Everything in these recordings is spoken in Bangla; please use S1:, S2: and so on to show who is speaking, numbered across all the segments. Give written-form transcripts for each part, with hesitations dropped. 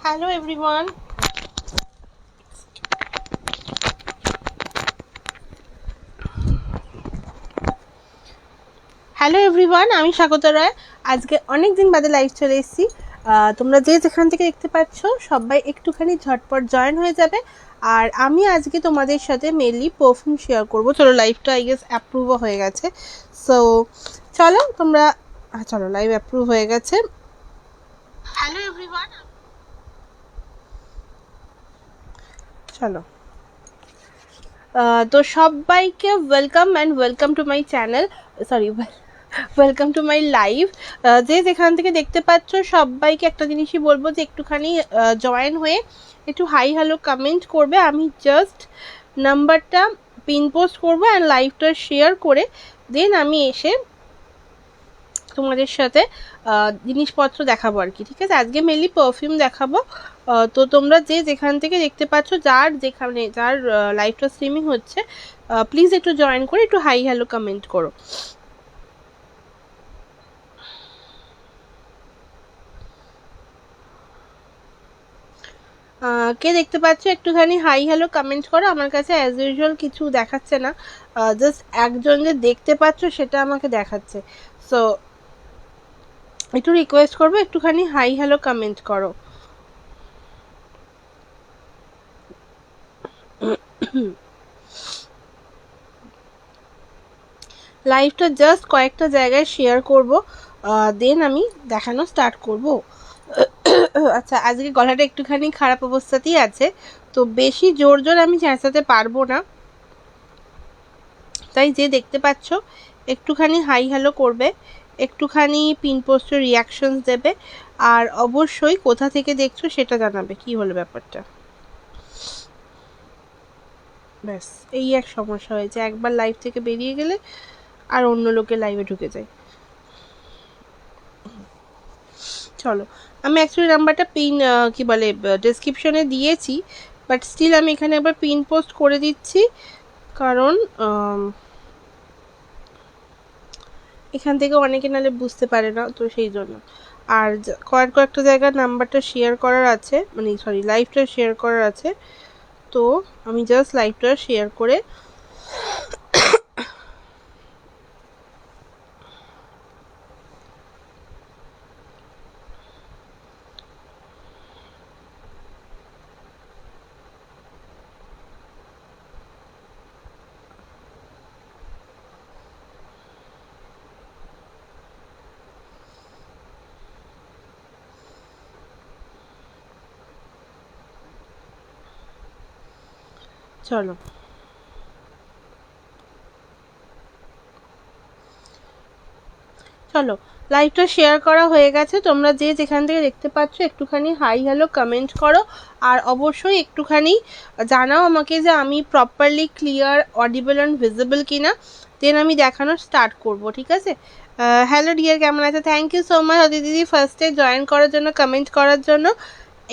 S1: Hello everyone. হ্যালো এভরিওয়ান, আমি স্বাগত রায়। আজকে অনেক দিন বাদে লাইভ চলে এসেছি। তোমরা যে যেখান থেকে দেখতে পাচ্ছ সবাই একটুখানি ঝটপট জয়েন হয়ে যাবে। আর আমি আজকে তোমাদের সাথে মেনলি পারফিউম শেয়ার করব। চলো, লাইভটা আই গেস অ্যাপ্রুভও হয়ে গেছে। সো চলো তোমরা, চলো লাইভ অ্যাপ্রুভ হয়ে গেছে। হ্যালো এভরিওয়ান, চলো। তো সবাইকে welcome and welcome to my channel, sorry welcome to my live. যে যেখান থেকে দেখতে পাচ্ছ সবাইকে একটা জিনিসই বলবো যে একটুখানি জয়েন হয়ে একটু হাই হ্যালো কমেন্ট করবে। আমি জাস্ট নাম্বারটা পিন পোস্ট করবো অ্যান্ড লাইভটা শেয়ার করে দেন আমি এসে তোমাদের সাথে জিনিসপত্র দেখাবো আর কি। ঠিক আছে, আজকে মেনলি পারফিউম দেখাবো। তো তোমরা যে যেখান থেকে দেখতে পাচ্ছ, যার লাইভটা স্ট্রিমিং হচ্ছে, প্লিজ একটু জয়েন করে একটু হাই হ্যালো কমেন্ট করো। কে দেখতে পাচ্ছ একটুখানি হাই হ্যালো কমেন্ট করো। আমার কাছে অ্যাজ ইউজুয়াল কিছু দেখাচ্ছে না, জাস্ট একজন যে দেখতে পাচ্ছ সেটা আমাকে দেখাচ্ছে। সো একটু রিকোয়েস্ট করবো একটুখানি হাই হ্যালো কমেন্ট করো। লাইভটা জাস্ট কয়েকটা জায়গায় শেয়ার করব, দেন আমি দেখানো স্টার্ট করব। আচ্ছা, আজকে গলাটা একটুখানি খারাপ অবস্থাতেই আছে, তো বেশি জোর জোর আমি চেঁচাতে পারবো না। তাই যে দেখতে পাচ্ছ একটুখানি হাই হ্যালো করবে, একটুখানি পিন পোস্টের রিয়াকশনস দেবে, আর অবশ্যই কোথা থেকে দেখছো সেটা জানাবে কি হলো ব্যাপারটা। ব্যাস, এই এক সমস্যা হয়েছে, একবার লাইভ থেকে বেরিয়ে গেলে আর অন্য লোকের লাইভে ঢুকে যায়। চলো, আমি অ্যাকচুয়ালি নাম্বারটা পিন কি বলে ডেসক্রিপশনে দিয়েছি, বাট স্টিল আমি এখানে আবার পিন পোস্ট করে দিচ্ছি, কারণ এখান থেকে অনেকে নাহলে বুঝতে পারে না, তো সেই জন্য। আর কয়েকটা জায়গার নাম্বারটা শেয়ার করার আছে, মানে সরি লাইভটা শেয়ার করার আছে, তো আমি জাস্ট লাইভটা শেয়ার করে চলো। চলো, লাইভটা শেয়ার করা হয়ে গেছে। তোমরা যে যেখান থেকে দেখতে পাচ্ছ একটুখানি হাই হ্যালো কমেন্ট করো, আর অবশ্যই একটুখানি জানাও আমাকে যে আমি properly clear, audible and visible কিনা, দেন আমি দেখানো স্টার্ট করব। ঠিক আছে, হ্যালো ডিয়ার, কেমন আছে? Thank you so much Aditi দিদি ফার্স্টে জয়েন করার জন্য, কমেন্ট করার জন্য।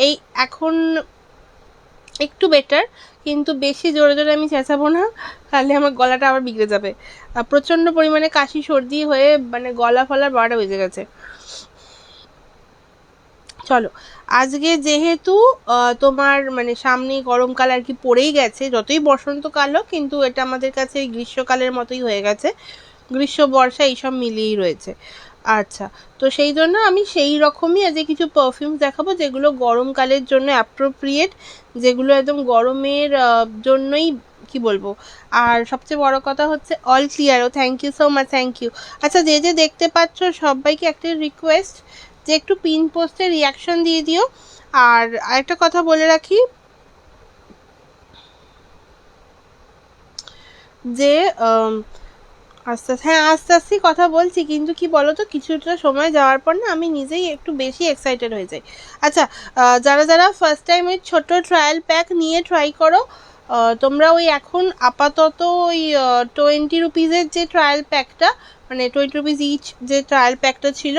S1: এই এখন একটু বেটার, কিন্তু বেশি জোরে জোরে আমি চেঁচাবো না, তাহলে আমার গলাটা আবার বিগড়ে যাবে। প্রচণ্ড পরিমাণে কাশি সর্দি হয়ে মানে গলা ফলার 12টা বেজে গেছে। চলো, আজকে যেহেতু তোমার মানে সামনে গরমকাল আর কি পড়েই গেছে, যতই বসন্তকাল হোক কিন্তু এটা আমাদের কাছে গ্রীষ্মকালের মতোই হয়ে গেছে, গ্রীষ্ম বর্ষা এইসব মিলিয়েই রয়েছে। আচ্ছা, তো সেই জন্য আমি সেই রকমই আজকে কিছু পারফিউম দেখাবো যেগুলো গরমকালের জন্য অ্যাপ্রোপ্রিয়েট, যেগুলো একদম গরমের জন্যই কি বলবো। আর সবচেয়ে বড় কথা হচ্ছে all clear. Oh thank you so much, thank you. আচ্ছা, যে যে দেখতে পাচ্ছ সবাইকে একটা রিকোয়েস্ট যে একটু পিন পোস্টে রিয়াকশন দিয়ে দিও। আর আরেকটা কথা বলে রাখি যে আস্তে আস্তে কথা বলছি, কিন্তু কি বলো তো, কিছুটা সময় যাওয়ার পর না আমি নিজেই একটু বেশি এক্সাইটেড হয়ে যাই। আচ্ছা, যারা যারা ফার্স্ট টাইম ওই ছোটো ট্রায়াল প্যাক নিয়ে ট্রাই করো, তোমরা ওই এখন আপাতত ওই 20 রুপিজের যে ট্রায়াল প্যাকটা, মানে 20 রুপিজ ইচ যে ট্রায়াল প্যাকটা ছিল,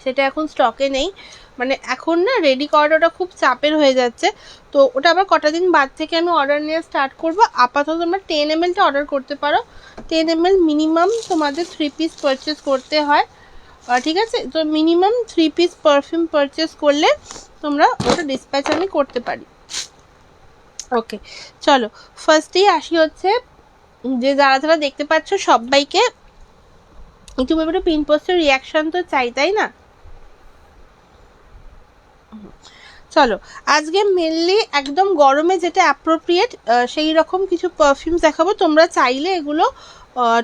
S1: সেটা এখন স্টকে নেই। মানে এখন না রেডি করাটা খুব চাপের হয়ে যাচ্ছে, তো ওটা আবার কটা দিন বাদ থেকে আমি অর্ডার নিয়ে স্টার্ট করবো। আপাতত তোমরা 10 mlটা অর্ডার করতে পারো। 10 ml মিনিমাম তোমাদের 3 পিস পারচেস করতে হয়। ঠিক আছে। তো মিনিমাম 3 পিস পারফিউম পারচেস করলে তোমরা ওটা ডিসপ্যাচ আমি করতে পারি। ওকে চলো ফার্স্টেই আসি হচ্ছে যে যারা যারা দেখতে পাচ্ছ সবাইকে একটু একটু পিন পোস্টের রিয়াকশন তো চাই, তাই না? চলো আজকে মেনলি একদম গরমে যেটা অ্যাপ্রোপ্রিয়েট সেই রকম কিছু পারফিউমস দেখাবো। তোমরা চাইলে এগুলো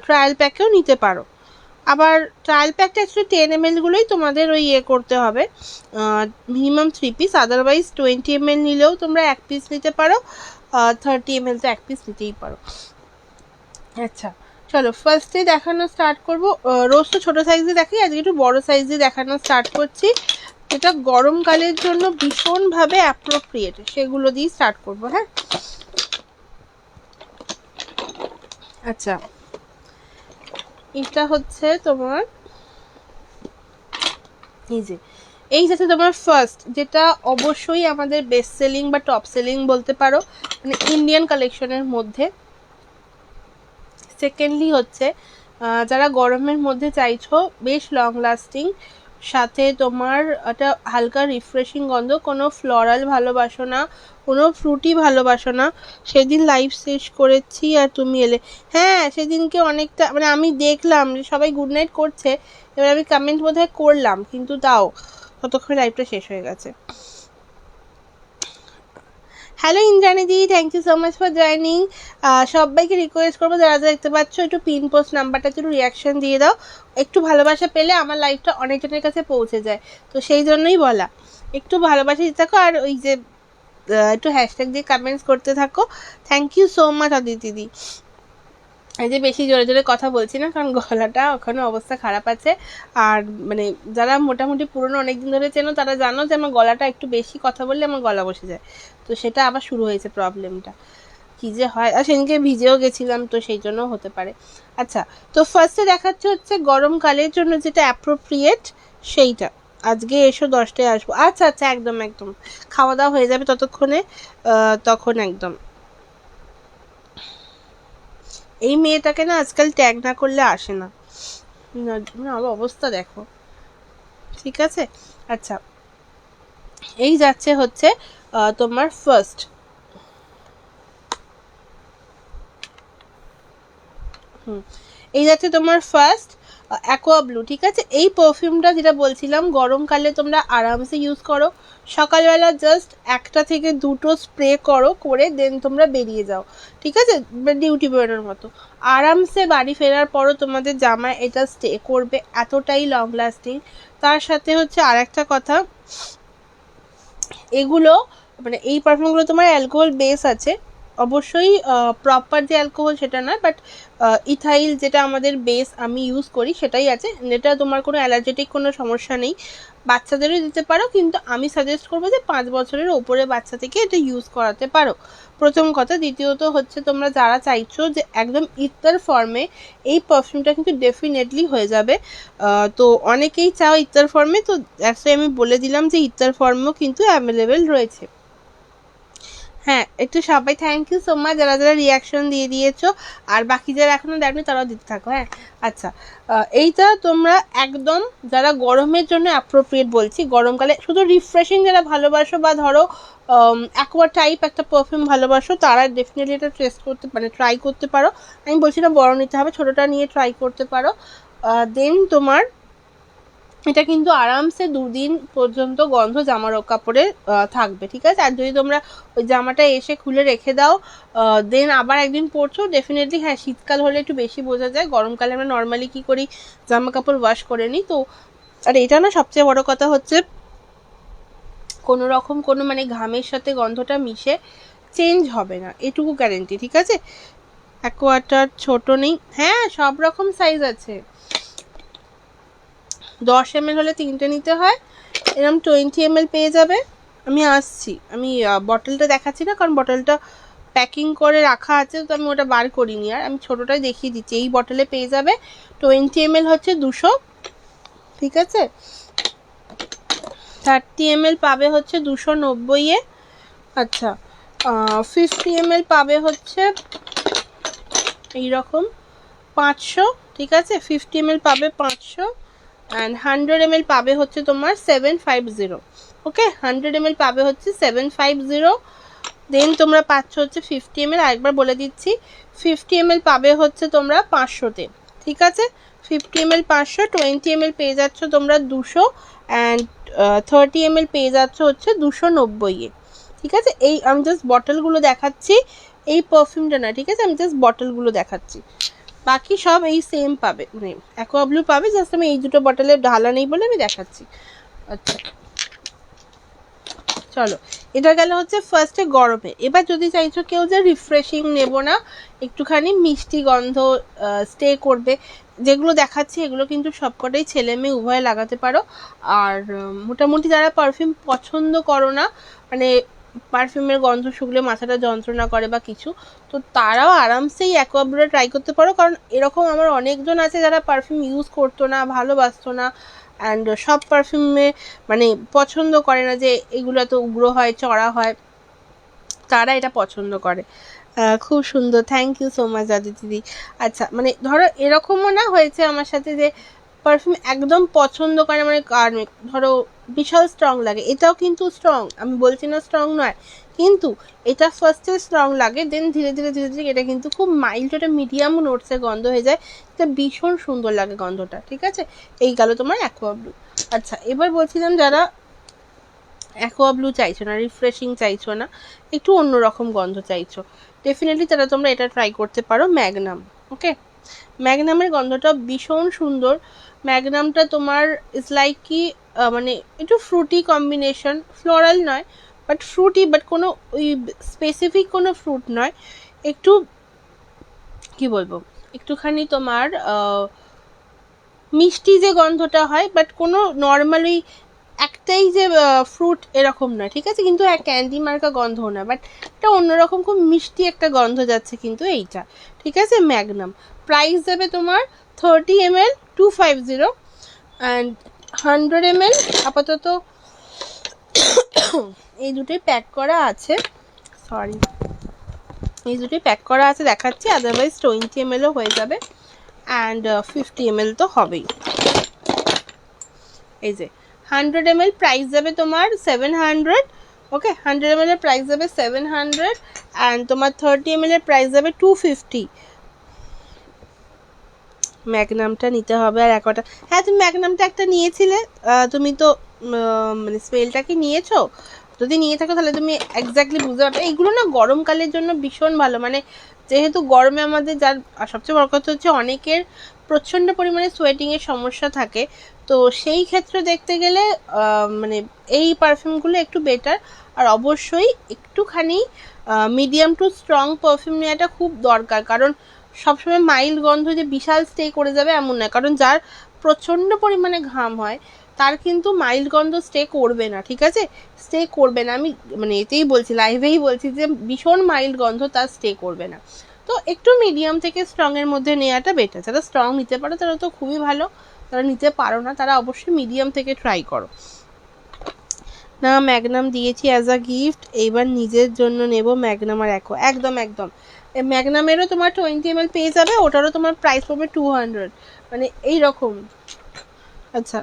S1: ট্রায়াল প্যাকেও নিতে পারো। আবার ট্রায়াল প্যাকটা অ্যাকচুয়ালি 10 ml গুলোই তোমাদের ওই করতে হবে, মিনিমাম 3 পিস। আদারওয়াইজ 20 ml নিলেও তোমরা 1 পিস নিতে পারো, 30 ml তো 1 পিস নিতেই পারো। আচ্ছা চলো ফার্স্টে দেখানো স্টার্ট করবো। রোজ তো ছোটো সাইজে দেখি, আজকে একটু বড়ো সাইজে দেখানো স্টার্ট করছি, যেটা গরমকালের জন্য ভীষণভাবে অ্যাপ্রোপ্রিয়েট, সেগুলো দিয়ে স্টার্ট করবো। হ্যাঁ আচ্ছা এটা হচ্ছে তোমার এই যাচ্ছে তোমার ফার্স্ট, যেটা অবশ্যই আমাদের বেস্ট সেলিং বা টপ সেলিং বলতে পারো, মানে ইন্ডিয়ান কালেকশনের মধ্যে। সেকেন্ডলি হচ্ছে যারা গরমের মধ্যে চাইছো বেশ লং লাস্টিং, সাথে তোমার একটা হালকা রিফ্রেশিং গন্ধ, কোনো ফ্লোরাল ভালোবাসো না, কোনো ফ্রুটি ভালোবাসো না। সেদিন লাইভ শেষ করেছি আর তুমি এলে, হ্যাঁ সেদিনকে অনেকটা মানে আমি দেখলাম যে সবাই গুড নাইট করছে, এবার আমি কমেন্ট বোধহয় করলাম কিন্তু তাও ততক্ষণ লাইভটা শেষ হয়ে গেছে। হ্যালো ইন্দ্রাণীদি, thank you so much for joining. সবাইকে রিকোয়েস্ট করবো যারা যারা দেখতে পাচ্ছ একটু পিন পোস্ট নাম্বারটা একটু রিয়াকশন দিয়ে দাও, একটু ভালোবাসা পেলে আমার লাইফটা অনেকজনের কাছে পৌঁছে যায়, তো সেই জন্যই বলা একটু ভালোবাসা দিতে থাকো, আর ওই যে একটু হ্যাশট্যাগ দিয়ে কমেন্টস করতে থাকো। থ্যাংক ইউ সো মাচ অদিতিদি। এই যে বেশি জোরে জোরে কথা বলছি না, কারণ গলাটা ওখানে অবস্থা খারাপ আছে। আর মানে যারা মোটামুটি পুরনো অনেকদিন ধরে চেনো তারা জানো যে আমার গলাটা একটু বেশি কথা বললে আমার গলা বসে যায়, তো সেটা আবার শুরু হয়েছে প্রবলেমটা, কী যে হয়। আর সেদিনকে ভিজেও গেছিলাম, তো সেই জন্য হতে পারে। আচ্ছা তো ফার্স্টে দেখাচ্ছে হচ্ছে গরমকালের জন্য যেটা অ্যাপ্রোপ্রিয়েট সেইটা। আজকে এসো 10টায় আসবো। আচ্ছা আচ্ছা একদম একদম, খাওয়া দাওয়া হয়ে যাবে ততক্ষণে, তখন একদম। এই মেয়েটাকে না আজকাল ট্যাগ না করলে আসে না, আমার অবস্থা দেখো। ঠিক আছে আচ্ছা এই যাচ্ছে হচ্ছে তোমার ফার্স্ট, এই যাচ্ছে তোমার ফার্স্ট অ্যাকোয়া ব্লু। ঠিক আছে, এই পারফিউমটা যেটা বলছিলাম গরমকালে তোমরা আরামসে ইউজ করো, সকালবেলা জাস্ট 1টা থেকে 2টো স্প্রে করো, করে দেন তোমরা বেরিয়ে যাও। ঠিক আছে, ডিউটি বেরোনোর মতো আরামসে বাড়ি ফেরার পরও তোমাদের জামায় এটা স্টে করবে, এতটাই লং লাস্টিং। তার সাথে হচ্ছে আর একটা কথা, এগুলো মানে এই পারফিউমগুলো তোমার অ্যালকোহল বেস আছে, অবশ্যই প্রপার যে অ্যালকোহল সেটা না, বাট ইথাইল যেটা আমাদের বেস আমি ইউজ করি সেটাই আছে, যেটা তোমার কোনো অ্যালার্জেটিক কোনো সমস্যা নেই। বাচ্চাদেরও দিতে পারো, কিন্তু আমি সাজেস্ট করবো যে 5 বছরের ওপরে বাচ্চা থেকে এটা ইউজ করাতে পারো, প্রথম কথা। দ্বিতীয়ত হচ্ছে তোমরা যারা চাইছো যে একদম ইত্তার ফর্মে, এই পারফিউমটা কিন্তু ডেফিনেটলি হয়ে যাবে। তো অনেকেই চাও ইত্তার ফর্মে, তো আমি বলে দিলাম যে ইত্তার ফর্মেও কিন্তু অ্যাভেলেবেল রয়েছে। হ্যাঁ একটু সবাই থ্যাংক ইউ সো মাচ যারা যারা রিয়াকশন দিয়ে দিয়েছো, আর বাকি যারা এখনও দেখনি তারাও দিতে থাকো। হ্যাঁ আচ্ছা এইটা তোমরা একদম যারা গরমের জন্য অ্যাপ্রোপ্রিয়েট বলছি, গরমকালে শুধু রিফ্রেশিং যারা ভালোবাসো বা ধরো অ্যাকোয়া টাইপ একটা পারফিউম ভালোবাসো, তারা ডেফিনেটলি এটা টেস্ট করতে মানে ট্রাই করতে পারো। আমি বলছি না বড় নিতে হবে, ছোটোটা নিয়ে ট্রাই করতে পারো। দেন তোমার এটা কিন্তু আরামসে 2 দিন পর্যন্ত গন্ধ জামার কাপড়ে থাকবে। ঠিক আছে, আর যদি তোমরা ওই জামাটা এসে খুলে রেখে দাও দেন আবার একদিন পরছো, ডেফিনেটলি হ্যাঁ শীতকাল হলে একটু বেশি বোঝা যায়, গরমকালে আমরা নর্মালি কী করি জামা কাপড় ওয়াশ করে নিই। তো আর এটা না সবচেয়ে বড় কথা হচ্ছে কোনো রকম কোনো মানে ঘামের সাথে গন্ধটা মিশে চেঞ্জ হবে না, এটুকু গ্যারেন্টি। ঠিক আছে, অ্যাকোয়াটার ছোটো নেই, হ্যাঁ সব রকম সাইজ আছে। 10 ml হলে 3টে নিতে হয়, এরকম 20 ml পেয়ে যাবে। আমি আসছি, আমি বটলটা দেখাচ্ছি না কারণ বটলটা প্যাকিং করে রাখা আছে, তো আমি ওটা বার করিনি, আর আমি ছোটোটাই দেখিয়ে দিচ্ছি। এই বটলে পেয়ে যাবে 20 ml হচ্ছে 200, ঠিক আছে। 30 ml পাবে হচ্ছে 290-এ। আচ্ছা 50 ml পাবে হচ্ছে এইরকম 500, ঠিক আছে। 50 ml পাবে 500, অ্যান্ড 100 ml পাবে হচ্ছে তোমার 750। ওকে, 100 ml পাবে হচ্ছে 750। দেন তোমরা পাচ্ছ হচ্ছে 50 ml, আরেকবার বলে দিচ্ছি 50 ml পাবে হচ্ছে তোমরা 500-তে। ঠিক আছে, 50 ml 500, 20 ml পেয়ে যাচ্ছ তোমরা 200, অ্যান্ড 30 ml পেয়ে যাচ্ছ হচ্ছে 290-এ। ঠিক আছে, এই আমি জাস্ট বটলগুলো দেখাচ্ছি, এই পারফিউমটা না, ঠিক আছে, আমি জাস্ট বটলগুলো দেখাচ্ছি, বাকি সব এই সেম পাবে, মানে অ্যাকোয়া ব্লু পাবে, জাস্ট আমি এই দুটো বটলে ঢালা নেই বলে আমি দেখাচ্ছি। আচ্ছা চলো, এটা গেল হচ্ছে ফার্স্টে গরমে। এবার যদি চাইছো কেউ যে রিফ্রেশিং নেব না, একটুখানি মিষ্টি গন্ধ স্টে করবে, যেগুলো দেখাচ্ছি এগুলো কিন্তু সবকটাই ছেলে মেয়ে উভয়ে লাগাতে পারো। আর মোটামুটি যারা পারফিউম পছন্দ করো না, মানে পারফিউমের গন্ধ শুকলে মাথাটা যন্ত্রণা করে বা কিছু, তো তারাও আরামসেই অ্যাকোয়া ব্লুটা ট্রাই করতে পারো। কারণ এরকম আমার অনেকজন আছে যারা পারফিউম ইউজ করতো না, ভালোবাসতো না, অ্যান্ড সব পারফিউমে মানে পছন্দ করে না যে এগুলো তো উগ্র হয়, চড়া হয়, তারা এটা পছন্দ করে। খুব সুন্দর, থ্যাংক ইউ সো মাচ দাদি দিদি। আচ্ছা, মানে ধরো এরকমও না হয়েছে আমার সাথে যে পারফিউম একদম পছন্দ করে, মানে ধরো বিশাল স্ট্রং লাগে, এটাও কিন্তু স্ট্রং, আমি বলছি না স্ট্রং নয়, কিন্তু এটা ফার্স্টে স্ট্রং লাগে, দেন ধীরে ধীরে ধীরে ধীরে এটা কিন্তু খুব মাইল্ড, এটা মিডিয়াম নোটসে গন্ধ হয়ে যায়, এটা ভীষণ সুন্দর লাগে গন্ধটা। ঠিক আছে, এই গেল তোমার অ্যাকোয়া ব্লু। আচ্ছা, এবার বলছিলাম যারা অ্যাকোয়া ব্লু চাইছো না, রিফ্রেশিং চাইছো না, একটু অন্যরকম গন্ধ চাইছো, ডেফিনেটলি তারা তোমরা এটা ট্রাই করতে পারো, ম্যাগনাম। ওকে, ম্যাগনামের গন্ধটা ভীষণ সুন্দর। ম্যাগনামটা তোমার ইজ লাইক কি মানে একটু ফ্রুটি কম্বিনেশন, ফ্লোরাল নয় বাট ফ্রুটি, বাট কোনো ওই স্পেসিফিক কোনো ফ্রুট নয়, একটু কি বলবো, একটুখানি তোমার মিষ্টি যে গন্ধটা হয়, বাট কোনো নর্মালি একটাই যে ফ্রুট এরকম না, ঠিক আছে, কিন্তু এক ক্যান্ডি মার্কা গন্ধ না, বাট এটা অন্যরকম খুব মিষ্টি একটা গন্ধ যাচ্ছে কিন্তু এইটা। ঠিক আছে, ম্যাগনাম প্রাইস যাবে তোমার 30 ml 250, অ্যান্ড 100 ml আপাতত এই দুটোই প্যাক করা আছে, সরি এই দুটোই প্যাক করা আছে দেখাচ্ছি, আদারওয়াইজ 20 mlও হয়ে যাবে, অ্যান্ড 50 ml তো হবেই। এই যে 100 ml প্রাইস যাবে তোমার 700। ওকে, 100 ml এর প্রাইস যাবে 700, অ্যান্ড তোমার 30 ml এর প্রাইস যাবে 250। ম্যাগনামটা নিতে হবে আর একটা, হ্যাঁ তুমি ম্যাগনামটা একটা নিয়েছিলে, তুমি তো মানে স্মেলটা কি নিয়েছো? যদি নিয়ে থাকো তাহলে তুমি এক্স্যাক্টলি বুঝতে পারবে। এইগুলো না গরমকালের জন্য ভীষণ ভালো, মানে যেহেতু গরমে আমাদের যার সবচেয়ে বড় কথা হচ্ছে অনেকের প্রচণ্ড পরিমাণে সোয়েটিংয়ের সমস্যা থাকে, তো সেই ক্ষেত্রে দেখতে গেলে মানে এই পারফিউমগুলো একটু বেটার। আর অবশ্যই একটুখানি মিডিয়াম টু স্ট্রং পারফিউম নেওয়াটা খুব দরকার, কারণ সবসময় মাইল্ড গন্ধ যে বিশাল স্টে করে যাবে এমন নয়, কারণ যার প্রচণ্ড পরিমাণে ঘাম হয় তার কিন্তু মাইল্ড গন্ধ স্টে করবে না। ঠিক আছে, স্টে করবে না, আমি মানে এতেই বলছি, লাইভেই বলছি যে ভীষণ মাইল্ড গন্ধ তার স্টে করবে না। তো একটু মিডিয়াম থেকে স্ট্রংয়ের মধ্যে নেওয়াটা বেটার। যারা স্ট্রং নিতে পারো তারা তো খুবই ভালো, যারা নিতে পারো না তারা অবশ্যই মিডিয়াম থেকে ট্রাই করো। না ম্যাগনাম দিয়েছি অ্যাজ আ গিফট, এইবার নিজের জন্য নেব ম্যাগনাম আর অ্যাকোয়া। একদম একদম, ম্যাগনামেরও তোমার 20 ml পেয়ে যাবে, ওটারও তোমার প্রাইস পড়বে 200, মানে এই রকম। আচ্ছা,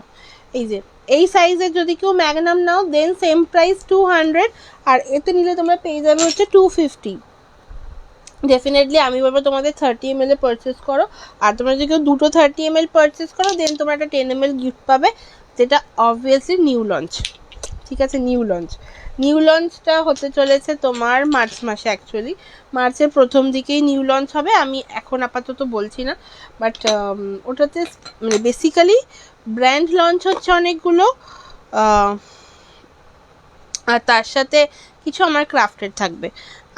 S1: এই যে এই সাইজের যদি কেউ ম্যাগনাম নাও দেন সেম প্রাইস 200, আর এতে নিলে তোমরা পেয়ে যাবে হচ্ছে 250। ডেফিনেটলি আমি বলবো তোমাদের 30 ml এ পারচেস করো, আর তোমরা যদি কেউ দুটো 30 ml পারচেস করো দেন তোমরা একটা 10 ml গিফট পাবে, যেটা অবভিয়াসলি নিউ লঞ্চ। ঠিক আছে, নিউ লঞ্চটা হতে চলেছে তোমার মার্চ মাসে, অ্যাকচুয়ালি মার্চের প্রথম দিকেই নিউ লঞ্চ হবে, আমি এখন আপাতত বলছি না, বাট ওটাতে মানে বেসিক্যালি ব্র্যান্ড লঞ্চ হচ্ছে অনেকগুলো, আর তার সাথে কিছু আমার ক্রাফটেড থাকবে,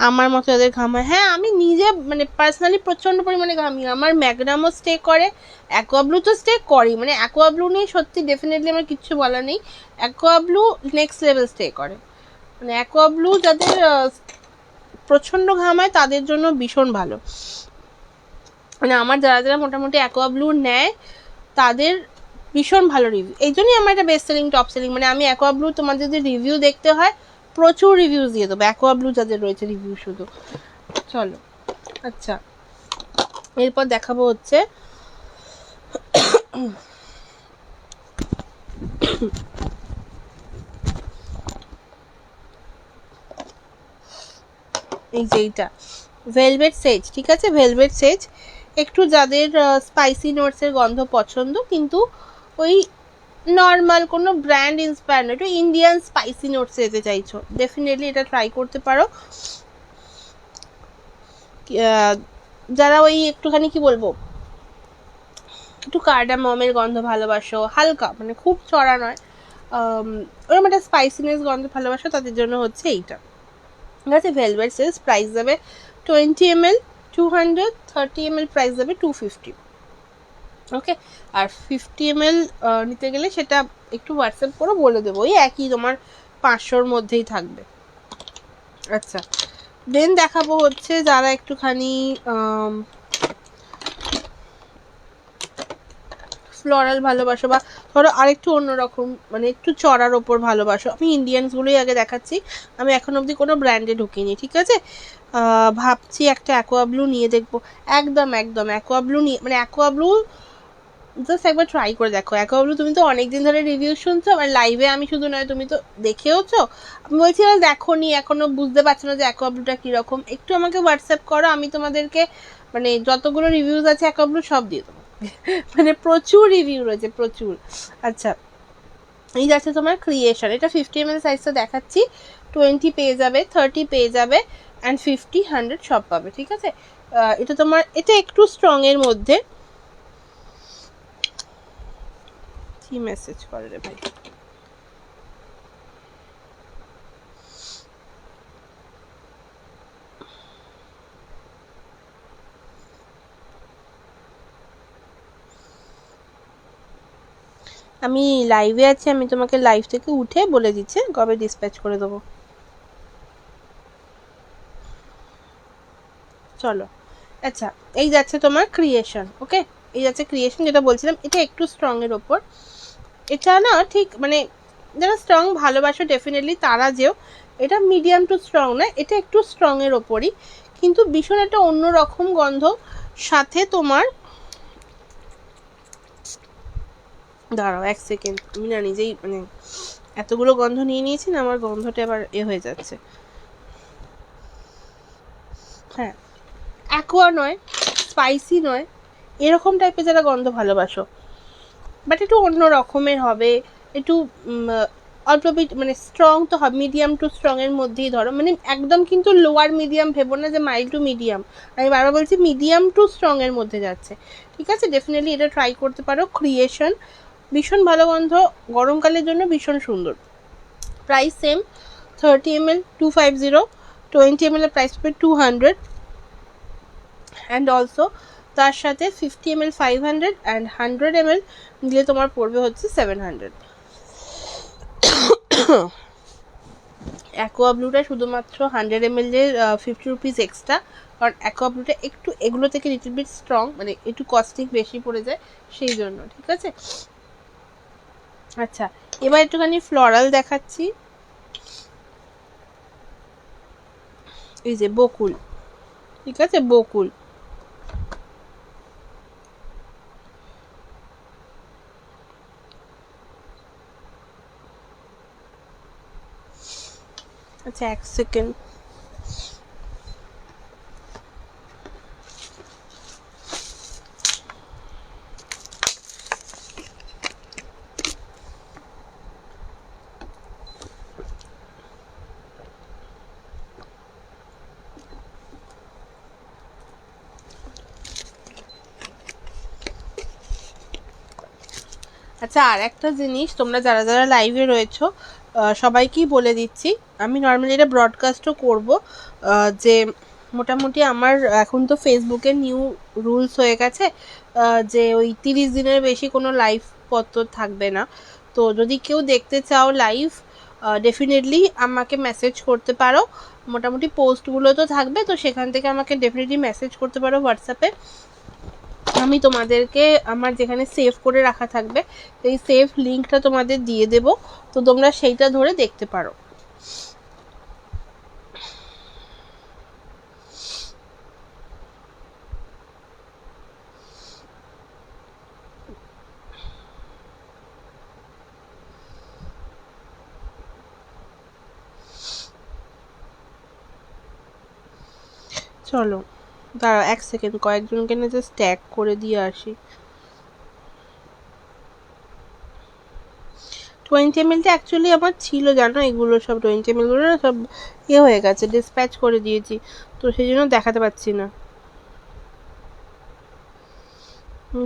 S1: আমার মতো যাদের ঘাম হয়। হ্যাঁ আমি নিজে মানে পার্সোনালি প্রচণ্ড পরিমাণে ঘামি, আমার ম্যাগনামও স্টে করে, অ্যাকোয়া ব্লু তো স্টে করেই, মানে অ্যাকোয়া ব্লু নিয়ে সত্যি ডেফিনেটলি আমার কিচ্ছু বলা নেই, aqua blue next level stay করে, মানে অ্যাকোয়া ব্লু যাদের প্রচণ্ড ঘাম হয় তাদের জন্য ভীষণ ভালো, মানে আমার যারা যারা মোটামুটি অ্যাকোয়া ব্লু নেয় তাদের ভীষণ ভালো রিভিউ, এই জন্যই আমার এটা বেস্ট সেলিং টপ সেলিং, মানে আমি অ্যাকোয়া ব্লু তোমার যদি রিভিউ দেখতে হয় প্রচুর রিভিউজ দিয়ে দেবো, অ্যাকোয়া ব্লু যাদের রয়েছে রিভিউ শুধু। চলো, আচ্ছা এরপর দেখাবো হচ্ছে এই যে এইটা ভেলভেট সেজ, ঠিক আছে, ভেলভেট সেজ একটু যাদের স্পাইসি নোটসের গন্ধ পছন্দ, কিন্তু ওই নর্মাল কোনো ব্র্যান্ড ইন্সপায়ার না, একটু ইন্ডিয়ান স্পাইসি নোটস যেতে চাইছো, ডেফিনেটলি এটা ট্রাই করতে পারো। যারা ওই একটুখানি কি বলবো, একটু কার্ডামমের গন্ধ ভালোবাসো, হালকা মানে খুব চড়া নয়, ওরকম একটা স্পাইসিনেস গন্ধ ভালোবাসো, তাদের জন্য হচ্ছে এইটা, ঠিক আছে। ভেলভেট সেজ প্রাইস যাবে 20 ml 200, 30 ml প্রাইস যাবে 250, ওকে। আর 50 ml নিতে গেলে সেটা একটু হোয়াটসঅ্যাপ করে বলে দেবো, ওই একই তোমার 500-র মধ্যেই থাকবে। আচ্ছা, দেন দেখাবো হচ্ছে যারা একটুখানি ফ্লোরাল ভালোবাসো, বা ধরো আরেকটু অন্যরকম মানে একটু চড়ার ওপর ভালোবাসো, আমি ইন্ডিয়ানসগুলোই আগে দেখাচ্ছি, আমি এখন অবধি কোনো ব্র্যান্ডে ঢুকিনি, ঠিক আছে। ভাবছি একটা অ্যাকোয়া ব্লু নিয়ে দেখবো, একদম একদম অ্যাকোয়া ব্লু নিয়ে, মানে অ্যাকোয়া ব্লু জাস্ট একবার ট্রাই করে দেখো। অ্যাকোয়া ব্লু তুমি তো অনেকদিন ধরে রিভিউ শুনছো, আর লাইভে আমি শুধু নয় তুমি তো দেখেওছো, আমি বলছি দেখো নি এখনো বুঝতে পারছো না যে অ্যাকোয়া ব্লুটা কীরকম, একটু আমাকে হোয়াটসঅ্যাপ করো, আমি তোমাদেরকে মানে যতগুলো রিভিউজ আছে অ্যাকোয়া ব্লু সব দিয়ে দেবো। মানে প্রচুর রিভিউ রয়েছে, প্রচুর। আচ্ছা, এই যাচ্ছে তোমার ক্রিয়েশন, এটা 50 ml সাইজটা দেখাচ্ছি, 20 পেয়ে যাবে, 30 পেয়ে যাবে, অ্যান্ড 50 100 সব পাবে, ঠিক আছে। এটা তোমার, এটা একটু স্ট্রং এর মধ্যে, কি মেসেজ করে রে ভাই, আমি লাইভে আছি, আমি তোমাকে লাইভ থেকে উঠে বলে দিচ্ছি কবে ডিসপ্যাচ করে দেবো। চলো, আচ্ছা, এই যাচ্ছে তোমার ক্রিয়েশন, ওকে, এই যাচ্ছে ক্রিয়েশন, যেটা বলছিলাম এটা একটু স্ট্রং এর ওপর, এটা না ঠিক মানে যারা স্ট্রং ভালোবাসো ডেফিনেটলি তারা যেও, এটা মিডিয়াম টু স্ট্রং না, এটা একটু স্ট্রং এর ওপরই, কিন্তু ভীষণ একটা অন্যরকম গন্ধ, সাথে তোমার, দাঁড়াও এক সেকেন্ড, আমি না নিজেই মানে এতগুলো গন্ধ নিয়ে নিয়েছি না, আমার গন্ধটা এবার হয়ে যাচ্ছে। হ্যাঁ, অ্যাকোয়া নয়, স্পাইসি নয়, এরকম টাইপের যারা গন্ধ ভালোবাসো, বাট একটু অন্য রকমের হবে, একটু অল্প মানে স্ট্রং তো হবে, মিডিয়াম টু স্ট্রং এর মধ্যেই ধরো, মানে একদম কিন্তু লোয়ার মিডিয়াম ভেবো না যে মাইল্ড টু মিডিয়াম, আমি বারবার বলছি মিডিয়াম টু স্ট্রং এর মধ্যে যাচ্ছে, ঠিক আছে। ডেফিনেটলি এটা ট্রাই করতে পারো, ক্রিয়েশন ভীষণ ভালো গন্ধ, গরমকালের জন্য ভীষণ সুন্দর। প্রাইস সেম, 30 ml 250, 20 ml এর প্রাইস পড়বে 200, অ্যান্ড অলসো তার সাথে 50 ml 500 অ্যান্ড 100 ml দিলে তোমার পড়বে হচ্ছে 700। অ্যাকোয়া ব্লুটা শুধুমাত্র 100 ml এর 50 রুপিস এক্সট্রা, কারণ অ্যাকোয়া ব্লুটা একটু এগুলো থেকে লিটল বিট স্ট্রং, মানে একটু কস্টিং বেশি পড়ে যায় সেই জন্য, ঠিক আছে। আচ্ছা, এবার একটুখানি ফ্লোরাল দেখাচ্ছি, এই যে বকুল, ঠিক আছে, বকুল, আচ্ছা এক সেকেন্ড, আচ্ছা আর একটা জিনিস, তোমরা যারা যারা লাইভে রয়েছো সবাইকেই বলে দিচ্ছি, আমি নর্মালি এটা ব্রডকাস্টও করব, যে মোটামুটি আমার এখন তো ফেসবুকে নিউ রুলস হয়ে গেছে, যে ওই 30 দিনের বেশি কোনো লাইভ পত্র থাকবে না, তো যদি কেউ দেখতে চাও লাইভ, ডেফিনেটলি আমাকে মেসেজ করতে পারো, মোটামুটি পোস্টগুলো তো থাকবে, তো সেখান থেকে আমাকে ডেফিনেটলি মেসেজ করতে পারো হোয়াটসঅ্যাপে, আমি তোমাদেরকে আমার যেখানে সেভ করে রাখা থাকবে এই সেভ লিঙ্কটা তোমাদের দিয়ে দেব, তো তোমরা সেইটা ধরে দেখতে পারো। চলো দাঁড়াও 1 সেকেন্ড, কয়েকজনকে না জাস্ট ট্যাগ করে দিয়ে আসি। 20 ml অ্যাকচুয়ালি আমার ছিল জানো, এগুলো সব 20 ml গুলো না সব হয়ে গেছে, ডিসপ্যাচ করে দিয়েছি, তো সেই জন্য দেখাতে পাচ্ছি না।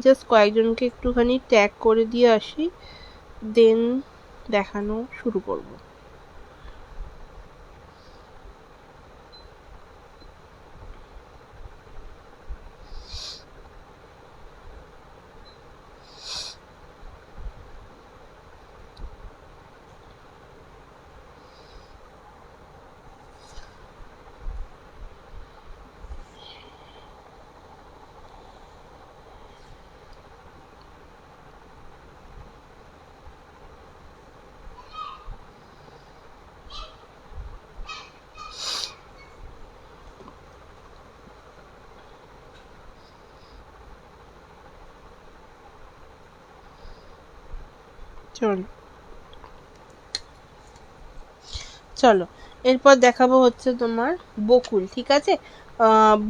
S1: জাস্ট কয়েকজনকে একটুখানি ট্যাগ করে দিয়ে আসি, দেন দেখানো শুরু করব। চলো এরপর দেখাবো হচ্ছে তোমার বকুল। ঠিক আছে,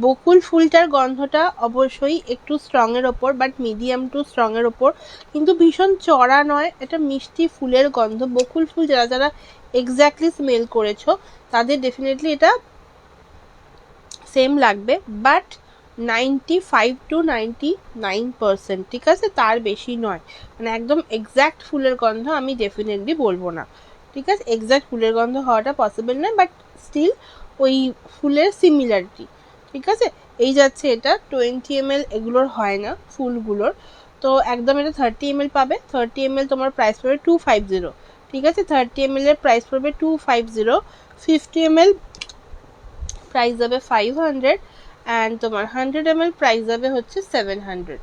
S1: বকুল ফুলটার গন্ধটা অবশ্যই একটু স্ট্রং এর ওপর, বাট মিডিয়াম টু স্ট্রং এর ওপর, কিন্তু ভীষণ চড়া নয়, এটা মিষ্টি ফুলের গন্ধ। বকুল ফুল যারা যারা এক্স্যাক্টলি স্মেল করেছো তাদের ডেফিনেটলি এটা সেম লাগবে, বাট 95 to 99%, ঠিক আছে, তার বেশি নয়। মানে একদম এক্স্যাক্ট ফুলের গন্ধ আমি ডেফিনেটলি বলবো না, ঠিক আছে, এক্স্যাক্ট ফুলের গন্ধ হওয়াটা পসিবল নয়, বাট স্টিল ওই ফুলের সিমিলারিটি, ঠিক আছে। এই যাচ্ছে এটা 20 ml, এগুলোর হয় না ফুলগুলোর, তো একদম এটা 30 ml পাবে। 30 ml তোমার প্রাইস পড়বে 250, ঠিক আছে, 30 ml এর প্রাইস পড়বে 250। 50 ml প্রাইস যাবে 500 অ্যান্ড তোমার 100 ml প্রাইস যাবে হচ্ছে 700।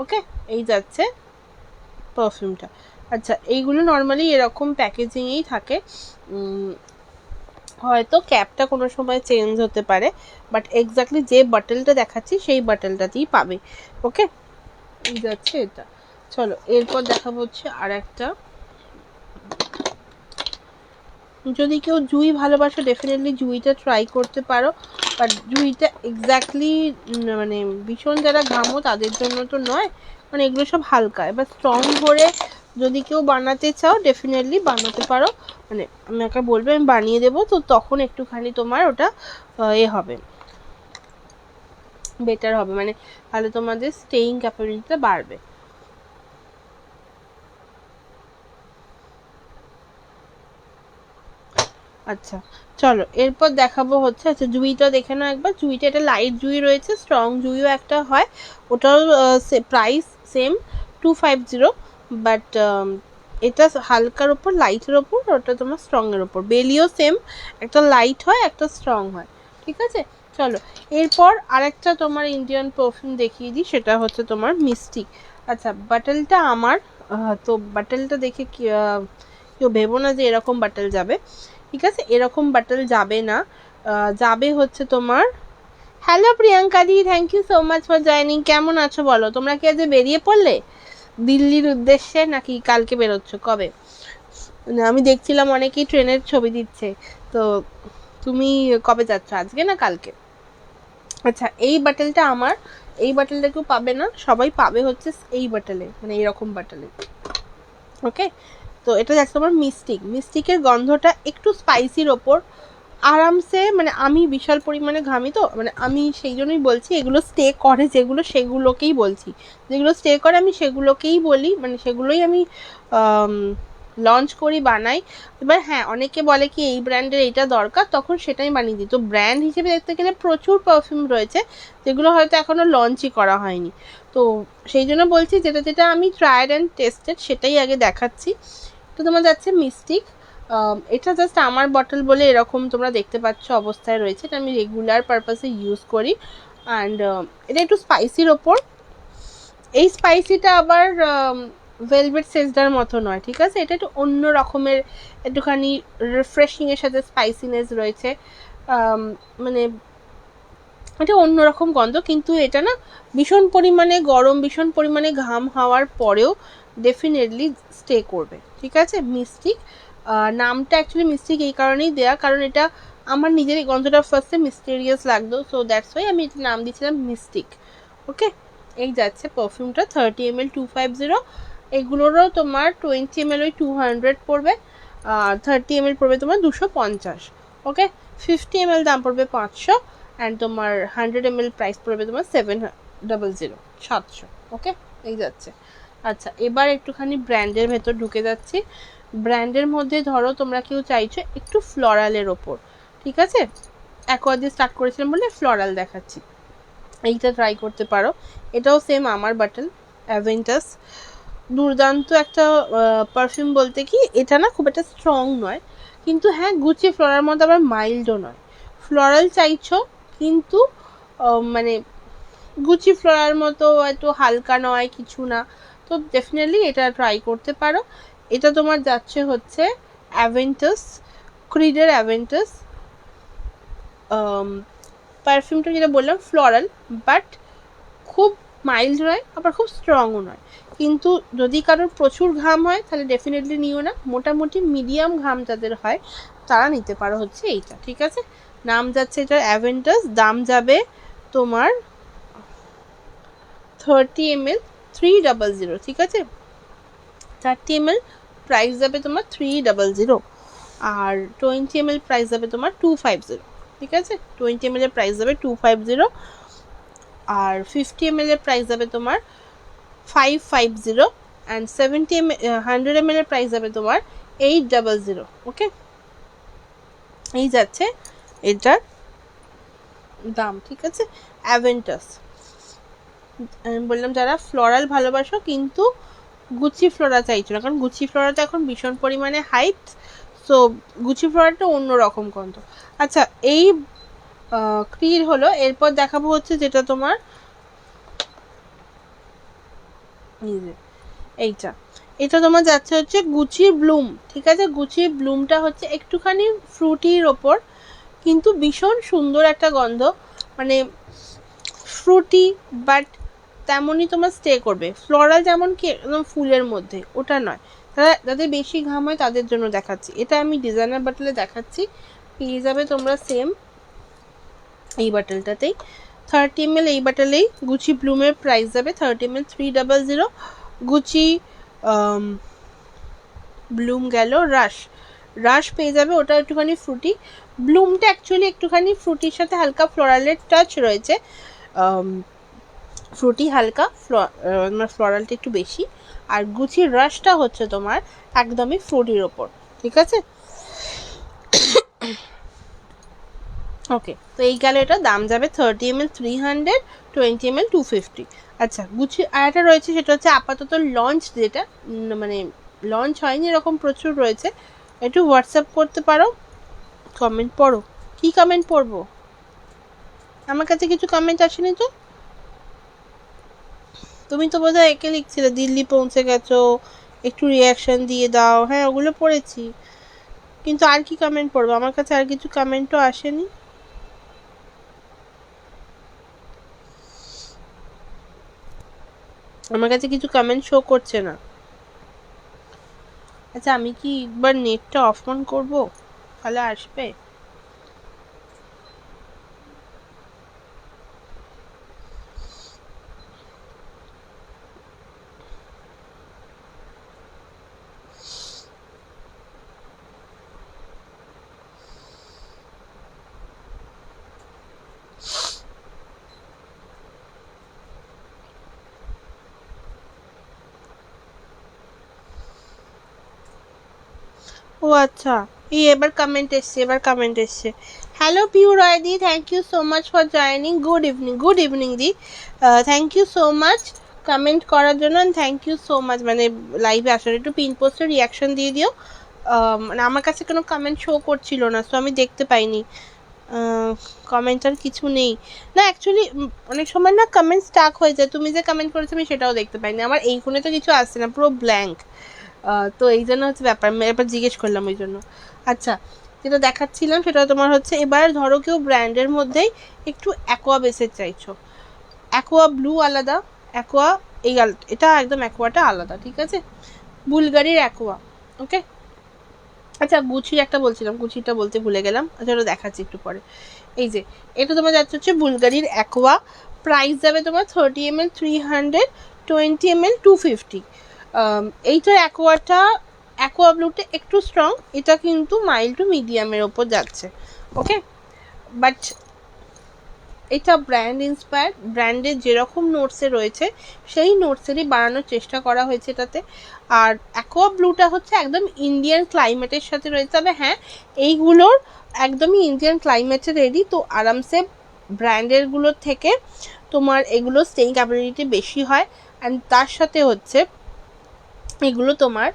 S1: ওকে, এই যাচ্ছে পারফিউমটা। আচ্ছা, এইগুলো নর্মালি এরকম প্যাকেজিংয়েই থাকে, হয়তো ক্যাপটা কোনো সময় চেঞ্জ হতে পারে, বাট এক্স্যাক্টলি যে বটলটা দেখাচ্ছি সেই বটলটাতেই পাবে। ওকে, এই যাচ্ছে এটা। চলো এরপর দেখাবো হচ্ছে আর একটা, যদি কেউ জুই ভালোবাসো ডেফিনেটলি জুইটা ট্রাই করতে পারো, বাট জুইটা এক্স্যাক্টলি মানে ভীষণ যারা ঘামো তাদের জন্য তো নয়, মানে এগুলো সব হালকা। এবার স্ট্রং করে যদি কেউ বানাতে চাও ডেফিনেটলি বানাতে পারো, মানে আমাকে বলবে আমি বানিয়ে দেবো, তো তখন একটুখানি তোমার ওটা হবে, বেটার হবে, মানে তাহলে তোমাদের স্টেইং ক্যাপাবিলিটিটা বাড়বে। আচ্ছা চলো এরপর দেখাবো হচ্ছে, আচ্ছা জুইটা দেখে নাও একবার। জুইটা এটা লাইট জুই রয়েছে, স্ট্রং জুইও একটা হয়, ওটাও প্রাইস সেম 250, বাট এটা হালকার ওপর লাইটের ওপর, ওটা তোমার স্ট্রং এর ওপর। বেলিও সেম, একটা লাইট হয় একটা স্ট্রং হয়, ঠিক আছে। চলো এরপর আরেকটা তোমার ইন্ডিয়ান পারফিউম দেখিয়ে দিই, সেটা হচ্ছে তোমার মিস্টিক। আচ্ছা বাটলটা আমার, তো বাটলটা দেখে কেউ ভেবো না যে এরকম বাটল যাবে, ঠিক আছে, এরকম বাটল যাবে না, যাবে হচ্ছে তোমার। হ্যালো প্রিয়াঙ্কা দি, thank you so much for joining. কেমন আছো বলো? তোমরা কি আজ বেরিয়ে পড়লে দিল্লির উদ্দেশ্যে, নাকি কালকে বেরোচ্ছ? কবে? আমি দেখছিলাম অনেকেই ট্রেনের ছবি দিচ্ছে, তো তুমি কবে যাচ্ছ, আজকে না কালকে? আচ্ছা এই বাটলটা আমার, এই বাটলটা কেউ পাবে না, সবাই পাবে হচ্ছে এই বাটলে, মানে এইরকম বাটলে। ওকে, তো এটা যাচ্ছে তোমার মিস্টিক। মিস্টিকের গন্ধটা একটু স্পাইসির ওপর, আরামসে, মানে আমি বিশাল পরিমাণে ঘামি তো, মানে আমি সেই জন্যই বলছি এগুলো স্টে করে যেগুলো, সেগুলোকেই বলছি, যেগুলো স্টে করে আমি সেগুলোকেই বলি, মানে সেগুলোই আমি লঞ্চ করি, বানাই। এবার হ্যাঁ অনেকে বলে কি এই ব্র্যান্ডের এইটা দরকার, তখন সেটাই বানিয়ে দিই। তো ব্র্যান্ড হিসেবে দেখতে গেলে প্রচুর পারফিউম রয়েছে যেগুলো হয়তো এখনও লঞ্চই করা হয়নি, তো সেই জন্য বলছি যেটা যেটা আমি ট্রায়েড অ্যান্ড টেস্টেড সেটাই আগে দেখাচ্ছি। তো তোমার যাচ্ছে মিস্টিক, এটা জাস্ট আমার বটল বলে এরকম তোমরা দেখতে পাচ্ছ অবস্থায় রয়েছে, এটা আমি রেগুলার পারপাসে ইউজ করি। অ্যান্ড এটা একটু স্পাইসির ওপর, এই স্পাইসিটা আবার ভেলভেট সেজদার মতো নয়, ঠিক আছে, এটা একটু অন্য রকমের, একটুখানি রিফ্রেশিংয়ের সাথে স্পাইসিনেস রয়েছে, মানে এটা অন্যরকম গন্ধ, কিন্তু এটা না ভীষণ পরিমাণে গরম, ভীষণ পরিমাণে ঘাম হওয়ার পরেও ডেফিনেটলি স্টে করবে, ঠিক আছে। মিস্টিক নামটা অ্যাকচুয়ালি মিস্টিক এই কারণেই দেয়া, কারণ এটা আমার নিজের এই গন্ধটা ফার্স্টে মিস্টেরিয়াস লাগতো, সো দ্যাটস ওয়াই আমি এটার নাম দিয়েছিলাম মিস্টিক। ওকে, এই যাচ্ছে পারফিউমটা 30 ml 250। এগুলোরও তোমার 20 ml ওই 200 পড়বে, 30 ml পড়বে তোমার 250। ওকে, 50 ml দাম পড়বে 500, অ্যান্ড তোমার 100 ml প্রাইস পড়বে তোমার 700। ওকে, এই যাচ্ছে। আচ্ছা, এবার একটুখানি ব্র্যান্ডের ভেতর ঢুকে যাচ্ছি। ব্র্যান্ডের মধ্যে ধরো তোমরা কেউ চাইছো একটু ফ্লোরালের ওপর, ঠিক আছে, অ্যাকোয়া দিয়ে স্টার্ট করেছিলাম বলে ফ্লোরাল দেখাচ্ছি, এইটা ট্রাই করতে পারো। এটাও সেম আমার বাটল অ্যাভেন্টাস, দুর্দান্ত একটা পারফিউম। বলতে কি এটা না খুব একটা স্ট্রং নয়, কিন্তু হ্যাঁ গুচি ফ্লোরাল মধ্যে আবার মাইল্ডও নয়। ফ্লোরাল চাইছো কিন্তু মানে গুচি ফ্লোরাল মতো একটু হালকা নয়, কিছু না, তো ডেফিনেটলি এটা ট্রাই করতে পারো। এটা তোমার যাচ্ছে হচ্ছে অ্যাভেন্টাস, ক্রিডের অ্যাভেন্টাস পারফিউমটা, যেটা বললাম ফ্লোরাল, বাট খুব মাইল্ড নয় আবার খুব স্ট্রংও নয়। কিন্তু যদি কারোর প্রচুর ঘাম হয় তাহলে ডেফিনেটলি নিও না, মোটামুটি মিডিয়াম ঘাম যাদের হয় তারা নিতে পারো হচ্ছে এইটা, ঠিক আছে। নাম যাচ্ছে এটা অ্যাভেন্টাস, দাম যাবে তোমার 30 ml 300, ঠিক আছে, 30 ml প্রাইস যাবে তোমার 300, আর 20 ml প্রাইস যাবে তোমার 250, ঠিক আছে। 20 ml এর প্রাইস যাবে 250, আর 50 ml এর প্রাইস যাবে তোমার 550, অ্যান্ড 100 ml এর প্রাইস যাবে তোমার 800। ওকে, এই যাচ্ছে এটার দাম, ঠিক আছে। অ্যাভেন্টাস আমি বললাম যারা ফ্লোরাল ভালোবাসো কিন্তু গুচি ফ্লোরা চাইছো না, কারণ গুচি ফ্লোরাটা এখন ভীষণ পরিমাণে হাইপ, সো গুচি ফ্লোরাটা অন্যরকম গন্ধ। আচ্ছা, এই ক্রিড হলো, এরপর দেখাবো হচ্ছে যেটা তোমার এইটা, এটা তোমার যাচ্ছে হচ্ছে গুচি ব্লুম, ঠিক আছে। গুচি ব্লুমটা হচ্ছে একটুখানি ফ্রুটির ওপর, কিন্তু ভীষণ সুন্দর একটা গন্ধ, মানে ফ্রুটি বাট তেমনই তোমার স্টে করবে। ফ্লোরাল যেমন কি একদম ফুলের মধ্যে, ওটা নয়। তারা যাদের বেশি ঘাম হয় তাদের জন্য দেখাচ্ছি, এটা আমি ডিজাইনার বাটলে দেখাচ্ছি, পেয়ে যাবে তোমরা সেম এই বাটলটাতেই। 30 ml এই বাটলেই গুচি ব্লুমের প্রাইস যাবে 30 ml 300। গুচি ব্লুম গেল, রাশ পেয়ে যাবে, ওটা একটুখানি ফ্রুটি। ব্লুমটা অ্যাকচুয়ালি একটুখানি ফ্রুটির সাথে হালকা ফ্লোরালের টাচ রয়েছে, ফ্রুটি হালকা, ফ্লোরালটা একটু বেশি। আর গুচির রাশটা হচ্ছে তোমার একদমই ফ্রুটির ওপর, ঠিক আছে। ওকে, তো এই গেল, এটা দাম যাবে 30 ml 300, 20 ml 250। আচ্ছা, গুচি আর একটা রয়েছে, সেটা হচ্ছে আপাতত লঞ্চ, যেটা মানে লঞ্চ হয়নি এরকম প্রচুর রয়েছে। একটু হোয়াটসঅ্যাপ করতে পারো, কমেন্ট পড়ো। কি কমেন্ট পড়বো? আমার কাছে কিছু কমেন্ট আসেনি তো। তুমি তো বোধহয় একে লিখছিলে দিল্লি পৌঁছে গেছো, একটু রিয়াকশন দিয়ে দাও, হ্যাঁ ওগুলো পড়েছি, কিন্তু আর কি কমেন্ট পড়বো? আমার কাছে আর কিছু কমেন্টও আসেনি। আমার কাছে কিছু কমেন্ট শো করছে না। আচ্ছা, আমি কি একবার নেটটা অফ অন করবো, তাহলে আসবে? ও আচ্ছা, এবার কমেন্ট এসছে, হ্যালো পিউ রয় দি, thank you so much for joining, good evening দি, thank you so much comment করার জন্য, থ্যাংক ইউ সো মাচ মানে লাইভে আসার। একটু পিন পোস্টের রিয়াকশন দিয়ে দিও। মানে আমার কাছে কোনো কমেন্ট শো করছিল না, সো আমি দেখতে পাইনি কমেন্ট, আর কিছু নেই না। অ্যাকচুয়ালি অনেক সময় না কমেন্ট স্টাক হয়ে যায়, তুমি যে কমেন্ট করেছো আমি সেটাও দেখতে পাইনি, আমার এই ফোনে তো কিছু আসছে না, পুরো ব্ল্যাঙ্ক, তো এই জন্য হচ্ছে ব্যাপার, এবার জিজ্ঞেস করলাম ওই জন্য। আচ্ছা, যেটা দেখাচ্ছিলাম সেটা তোমার হচ্ছে, এবার ধরো কেউ ব্র্যান্ডের মধ্যেই একটু অ্যাকোয়া বেসের চাইছো, অ্যাকোয়া ব্লু আলাদা, অ্যাকোয়া এটা একদম অ্যাকোয়াটা আলাদা, ঠিক আছে, বুলগারির অ্যাকোয়া। ওকে, আচ্ছা গুচির একটা বলছিলাম, গুচিটা বলতে ভুলে গেলাম, আচ্ছা ওটা দেখাচ্ছি একটু পরে। এই যে এটা তোমার যাচ্ছে হচ্ছে বুলগারির অ্যাকোয়া, প্রাইস যাবে তোমার 30 ml 300, 20 ml 250। এইটার অ্যাকোয়া ব্লুটা একটু স্ট্রং, এটা কিন্তু মাইল্ড টু মিডিয়ামের ওপর যাচ্ছে। ওকে, বাট এটা ব্র্যান্ড ইন্সপায়ার্ড, ব্র্যান্ডের যেরকম নোটসে রয়েছে সেই নোটসেরই বানানোর চেষ্টা করা হয়েছে এটাতে। আর অ্যাকোয়া ব্লুটা হচ্ছে একদম ইন্ডিয়ান ক্লাইমেটের সাথে রয়েছে, তবে হ্যাঁ এইগুলোর একদমই ইন্ডিয়ান ক্লাইমেটে রেডি, তো আরামসে ব্র্যান্ডেরগুলোর থেকে তোমার এগুলো স্টেইং ক্যাপাবিলিটি বেশি হয়। অ্যান্ড তার সাথে হচ্ছে এগুলো তোমার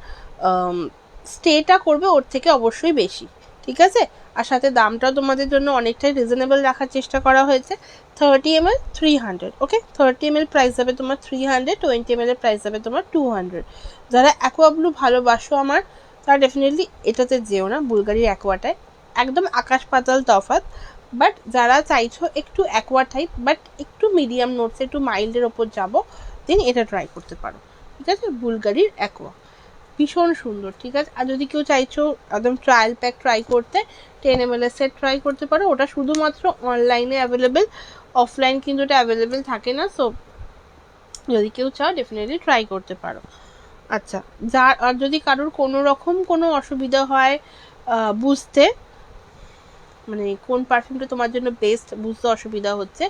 S1: স্টেটা করবে ওর থেকে অবশ্যই বেশি, ঠিক আছে। আর সাথে দামটাও তোমাদের জন্য অনেকটাই রিজনেবল রাখার চেষ্টা করা হয়েছে। 30 ml 300, ওকে 30 ml প্রাইস যাবে তোমার 300, 20 ml এর প্রাইস যাবে তোমার 200। যারা অ্যাকোয়া ব্লু ভালোবাসো আমার, তারা ডেফিনেটলি এটাতে যেও না, বুলগারির অ্যাকোয়াটায় একদম আকাশ পাতাল তফাৎ। বাট যারা চাইছো একটু অ্যাকোয়া টাইপ বাট একটু মিডিয়াম নোটসে একটু মাইল্ডের ওপর যাবো, দেন এটা ট্রাই করতে পারো, ঠিক আছে। বুলগারির অ্যাকোয়া ভীষণ সুন্দর, ঠিক আছে। আর যদি কেউ চাইছো একদম ট্রায়াল প্যাক ট্রাই করতে, 10 ml সেট ট্রাই করতে পারো, ওটা শুধুমাত্র অনলাইনে অ্যাভেলেবেল, অফলাইন কিন্তু ওটা অ্যাভেলেবেল থাকে না। সো যদি কেউ চাও ডেফিনেটলি ট্রাই করতে পারো। আচ্ছা, আর যদি কারোর কোনো রকম কোনো অসুবিধা হয় বুঝতে, মানে কোন পারফিউমটা তোমার জন্য বেস্ট বুঝতে অসুবিধা হচ্ছে,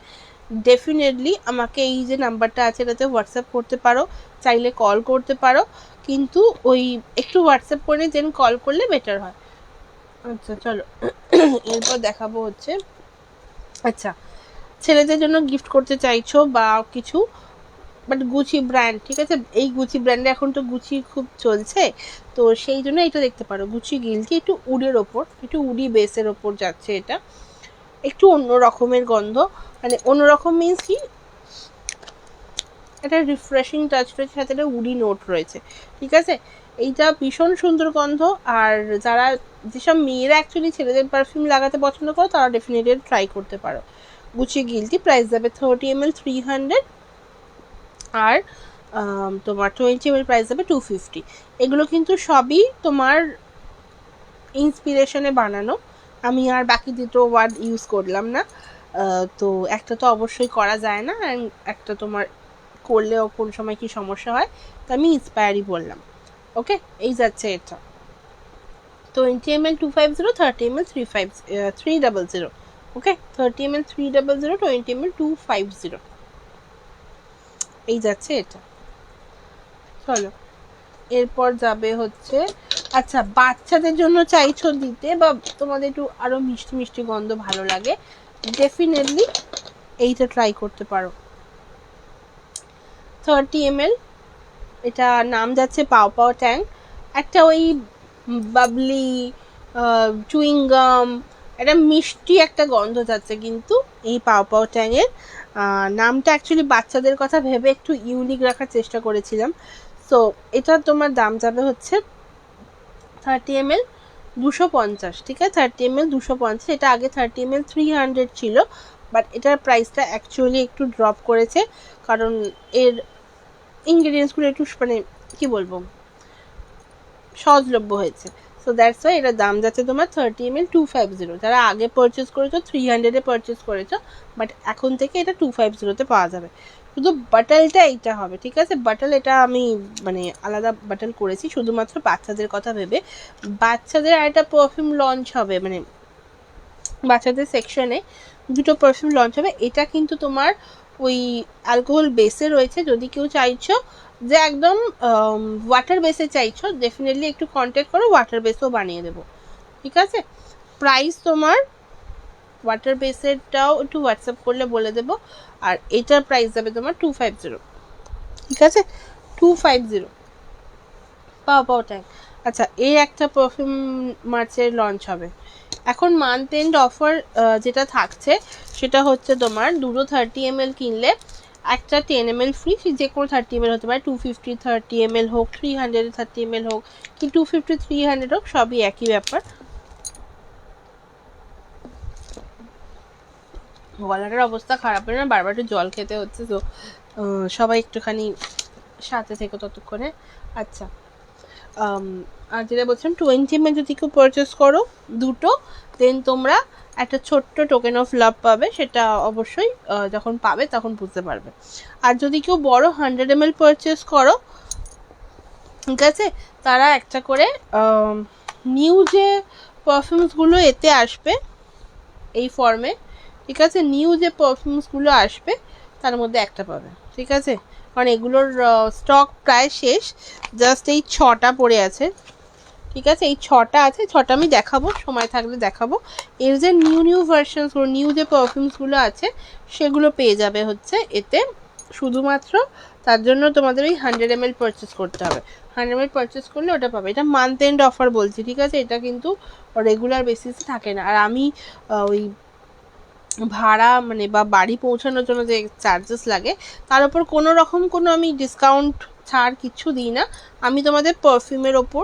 S1: ডেফিনেটলি আমাকে এই যে নাম্বারটা আছে এটাতে হোয়াটসঅ্যাপ করতে পারো, চাইলে কল করতে পারো, কিন্তু ওই একটু হোয়াটসঅ্যাপ করে দেন কল করলে বেটার হয়। আচ্ছা চলো এরপর দেখাবো হচ্ছে, আচ্ছা ছেলেদের জন্য গিফট করতে চাইছো বা কিছু, বাট গুচি ব্র্যান্ড, ঠিক আছে, এই গুচি ব্র্যান্ডে এখন তো গুচি খুব চলছে, তো সেই জন্য এটা দেখতে পারো। গুচি গিলটি একটু উডের ওপর, একটু উডি বেসের ওপর যাচ্ছে, এটা একটু অন্য রকমের গন্ধ, মানে অন্য রকম মিন্স কি একটা রিফ্রেশিং টাচ রয়েছে, সাথে একটা উডি নোট রয়েছে, ঠিক আছে। এইটা ভীষণ সুন্দর গন্ধ। আর যারা যেসব মেয়েরা অ্যাকচুয়ালি ছেলেদের পারফিউম লাগাতে পছন্দ করো তারা ডেফিনেটলি ট্রাই করতে পারো। গুচি গিলটি প্রাইস যাবে 30 ml 300, আর তোমার 20 ml প্রাইস যাবে 250। এগুলো কিন্তু সবই তোমার ইন্সপিরেশনে বানানো, আমি আর বাকি দুটো ওয়ার্ড ইউজ করলাম না। তো একটা তো অবশ্যই করা যায় না, একটা তোমার করলেও কোন সময় কি সমস্যা হয়, তো আমি ইন্সপায়ারই বললাম। ওকে, এই যাচ্ছে এটা 20 ml 250, 30 ml 300, ওকে 30 ml 300, 20 ml 250, এই যাচ্ছে এটা। চলো এরপর যাবে হচ্ছে, আচ্ছা বাচ্চাদের জন্য চাইছো দিতে বা তোমাদের একটু আরো মিষ্টি মিষ্টি গন্ধ ভালো লাগে, ডেফিনেটলি এইটা ট্রাই করতে পারো। 30 ml, এটা নাম যাচ্ছে পাও পাও ট্যাং, একটা ওই বাবলি চুইংগাম, একটা মিষ্টি একটা গন্ধ যাচ্ছে কিন্তু এই পাও পাও ট্যাংয়ের। নামটা অ্যাকচুয়ালি বাচ্চাদের কথা ভেবে একটু ইউনিক রাখার চেষ্টা করেছিলাম। সো এটা তোমার দাম যাবে হচ্ছে 30 ml 250, ঠিক আছে 30 ml 250। এটা আগে 30 ml 300 ছিল, বাট এটার প্রাইসটা অ্যাকচুয়ালি একটু ড্রপ করেছে, কারণ এর ইনগ্রিডিয়েন্টসগুলো একটু মানে কি বলবো সহজলভ্য হয়েছে। সো দ্যাটস ওয়াই এটার দাম যাচ্ছে তোমার 30 ml 250। যারা আগে পারচেস করেছো 300-এ পারচেস করেছো, বাট এখন থেকে এটা 250-তে পাওয়া যাবে। শুধু বাটলটা এইটা হবে, ঠিক আছে। বাটল এটা আমি মানে আলাদা বাটল করেছি শুধুমাত্র বাচ্চাদের কথা ভেবে। বাচ্চাদের একটা পারফিউম লঞ্চ হবে, মানে বাচ্চাদের সেকশনে দুটো পারফিউম লঞ্চ হবে। এটা কিন্তু তোমার ওই অ্যালকোহল বেসে রয়েছে, যদি কেউ চাইছো যে একদম ওয়াটার বেসে চাইছো ডেফিনেটলি একটু কন্ট্যাক্ট করো, ওয়াটার বেসও বানিয়ে দেবো, ঠিক আছে। প্রাইস তোমার ওয়াটার বেসেরটাও একটু হোয়াটসঅ্যাপ করলে বলে দেবো, আর এটার প্রাইস যাবে তোমার 250, ঠিক আছে 250 পাও পাও ট্যাগ। আচ্ছা এই একটা পারফিউম মার্চের লঞ্চ হবে এখন, মান্থ এন্ড অফার যেটা থাকছে সেটা হচ্ছে তোমার দুটো 30 ml কিনলে একটা 10 ml ফ্রি, যে কোনো 30 ml হতে পারে, 250 30 ml হোক, 300 30 ml হোক, কি 250 300 হোক, সবই একই ব্যাপার। গলাটার অবস্থা খারাপ হয়ে না, বারবার একটু জল খেতে হচ্ছে, তো সবাই একটুখানি সাথে থেকে ততক্ষণে। আচ্ছা আর যেটা বলছিলাম 20 ml যদি কেউ পারচেস করো দুটো, দেন তোমরা একটা ছোট্ট টোকেন অফ লাভ পাবে, সেটা অবশ্যই যখন পাবে তখন বুঝতে পারবে। আর যদি কেউ বড় 100 ml পারচেস করো, ঠিক আছে, তারা একটা করে নিউ যে পারফিউমসগুলো এতে আসবে এই ফর্মে, ঠিক আছে, নিউ যে পারফিউমসগুলো আসবে তার মধ্যে একটা পাবে, ঠিক আছে, কারণ এগুলোর স্টক প্রায় শেষ, জাস্ট এই 6টা পড়ে আছে, ঠিক আছে, এই 6টা আছে, 6টা আমি দেখাবো, সময় থাকলে দেখাবো। এর যে নিউ ভার্সনসগুলো, নিউ যে পারফিউমসগুলো আছে সেগুলো পেয়ে যাবে হচ্ছে এতে, শুধুমাত্র তার জন্য তোমাদের ওই 100 ml পারচেস করতে হবে। 100 ml পারচেস করলে ওটা পাবে। এটা মান্থ এন্ড অফার বলছি, ঠিক আছে, এটা কিন্তু রেগুলার বেসিসে থাকে না। আর আমি ওই ভাড়া মানে বা বাড়ি পৌঁছানোর জন্য যে চার্জেস লাগে তার উপর কোনো রকম কোনো আমি ডিসকাউন্ট ছাড় কিছু দিই না, আমি তোমাদের পারফিউমের ওপর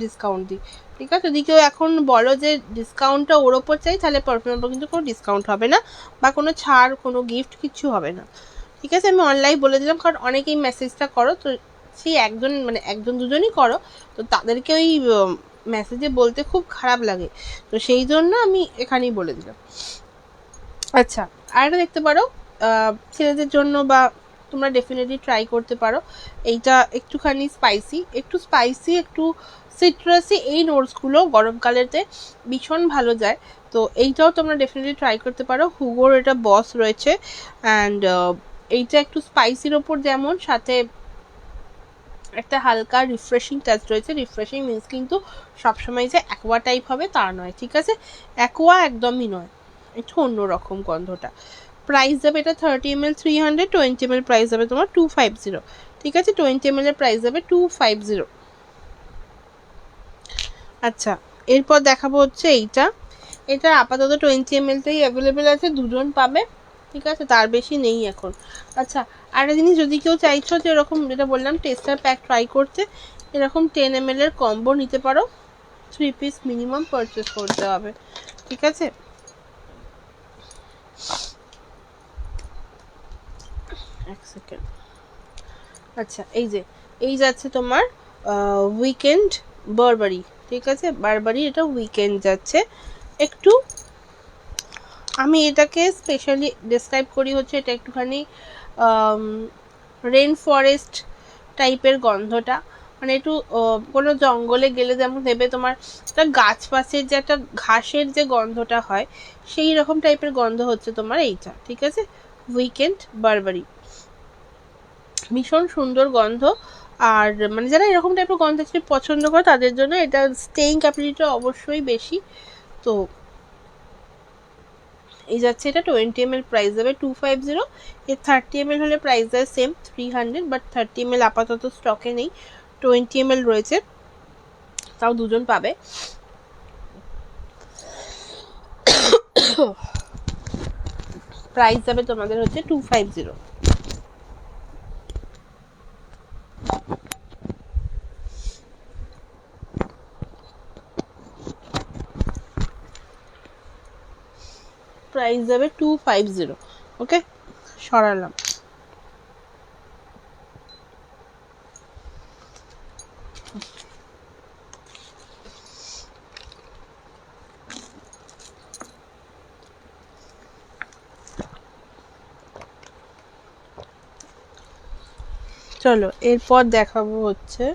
S1: ডিসকাউন্ট দিই, ঠিক আছে। যদি কেউ এখন বলো যে ডিসকাউন্টটা ওর ওপর চাই, তাহলে পারফিউমের ওপর কিন্তু কোনো ডিসকাউন্ট হবে না বা কোনো ছাড় কোনো গিফট কিছু হবে না, ঠিক আছে। আমি অনলাইন বলে দিলাম, কারণ অনেকেই মেসেজটা করো, তো সেই একজন মানে একজন দুজনই করো, তো তাদেরকে ওই মেসেজে বলতে খুব খারাপ লাগে, তো সেই জন্য আমি এখানেই বলে দিলাম। আচ্ছা, আরেকটা দেখতে পারো ছেলেদের জন্য, বা তোমরা ডেফিনেটলি ট্রাই করতে পারো, এইটা একটুখানি স্পাইসি, একটু সিট্রাসি, এই নোটসগুলো গরমকালেতে ভীষণ ভালো যায়, তো এইটাও তোমরা ডেফিনেটলি ট্রাই করতে পারো। হুগোর এটা বস রয়েছে, অ্যান্ড এইটা একটু স্পাইসির ওপর, যেমন সাথে একটা হালকা রিফ্রেশিং টাচ রয়েছে। রিফ্রেশিং মিন্স কিন্তু সবসময় যে অ্যাকোয়া টাইপ হবে তা নয়, ঠিক আছে, অ্যাকোয়া একদমই নয়, একটু অন্যরকম গন্ধটা। প্রাইস যাবে এটা 30 ml 300, 20 ml প্রাইস যাবে তোমার 250, ঠিক আছে, 20 ml এর প্রাইস যাবে 250। আচ্ছা, এরপর দেখাবো হচ্ছে এইটা, এটা আপাতত 20 ml-টাই অ্যাভেলেবেল আছে, দুজন পাবে, ঠিক আছে, তার বেশি নেই এখন। আচ্ছা, আরেকটা জিনিস, যদি কেউ চাইছো যে এরকম যেটা বললাম টেস্টার প্যাক ট্রাই করতে, এরকম 10 ml এর কম্বো নিতে পারো, 3 পিস মিনিমাম পারচেস করতে হবে, ঠিক আছে। এক সেকেন্ড। আচ্ছা, এই যাচ্ছে তোমার উইকেন্ড বারবারি, ঠিক আছে, বারবারি এটা উইকেন্ড যাচ্ছে। একটু আমি এটাকে স্পেশালি ডেসক্রাইব করি হচ্ছে, এটা একটুখানি রেন ফরেস্ট টাইপের গন্ধটা, মানে একটু কোনো জঙ্গলে গেলে যেমন দেবে তোমার একটা গাছ পাশের যে একটা ঘাসের যে গন্ধটা হয়, সেই রকম টাইপের গন্ধ হচ্ছে তোমার এইটা, ঠিক আছে, উইকেন্ড বারবারি, ভীষণ সুন্দর গন্ধ। আর মানে যারা এরকম টাইপের গন্ধ অ্যাকচুয়ালি পছন্দ করে তাদের জন্য এটা স্টেইং ক্যাপাসিটিটা অবশ্যই বেশি, তো এই যাচ্ছে এটা 20 ml প্রাইস যাবে 250, এর 30 ml হলে প্রাইস যায় সেম 300, বাট 30 ml আপাতত স্টকে নেই, 20 ml রয়েছে, তাও দুজন পাবে। প্রাইস যাবে তোমাদের হচ্ছে 250। প্রাইস যাবে 250, ওকে, সরালাম। চলো এরপর দেখাবো হচ্ছে,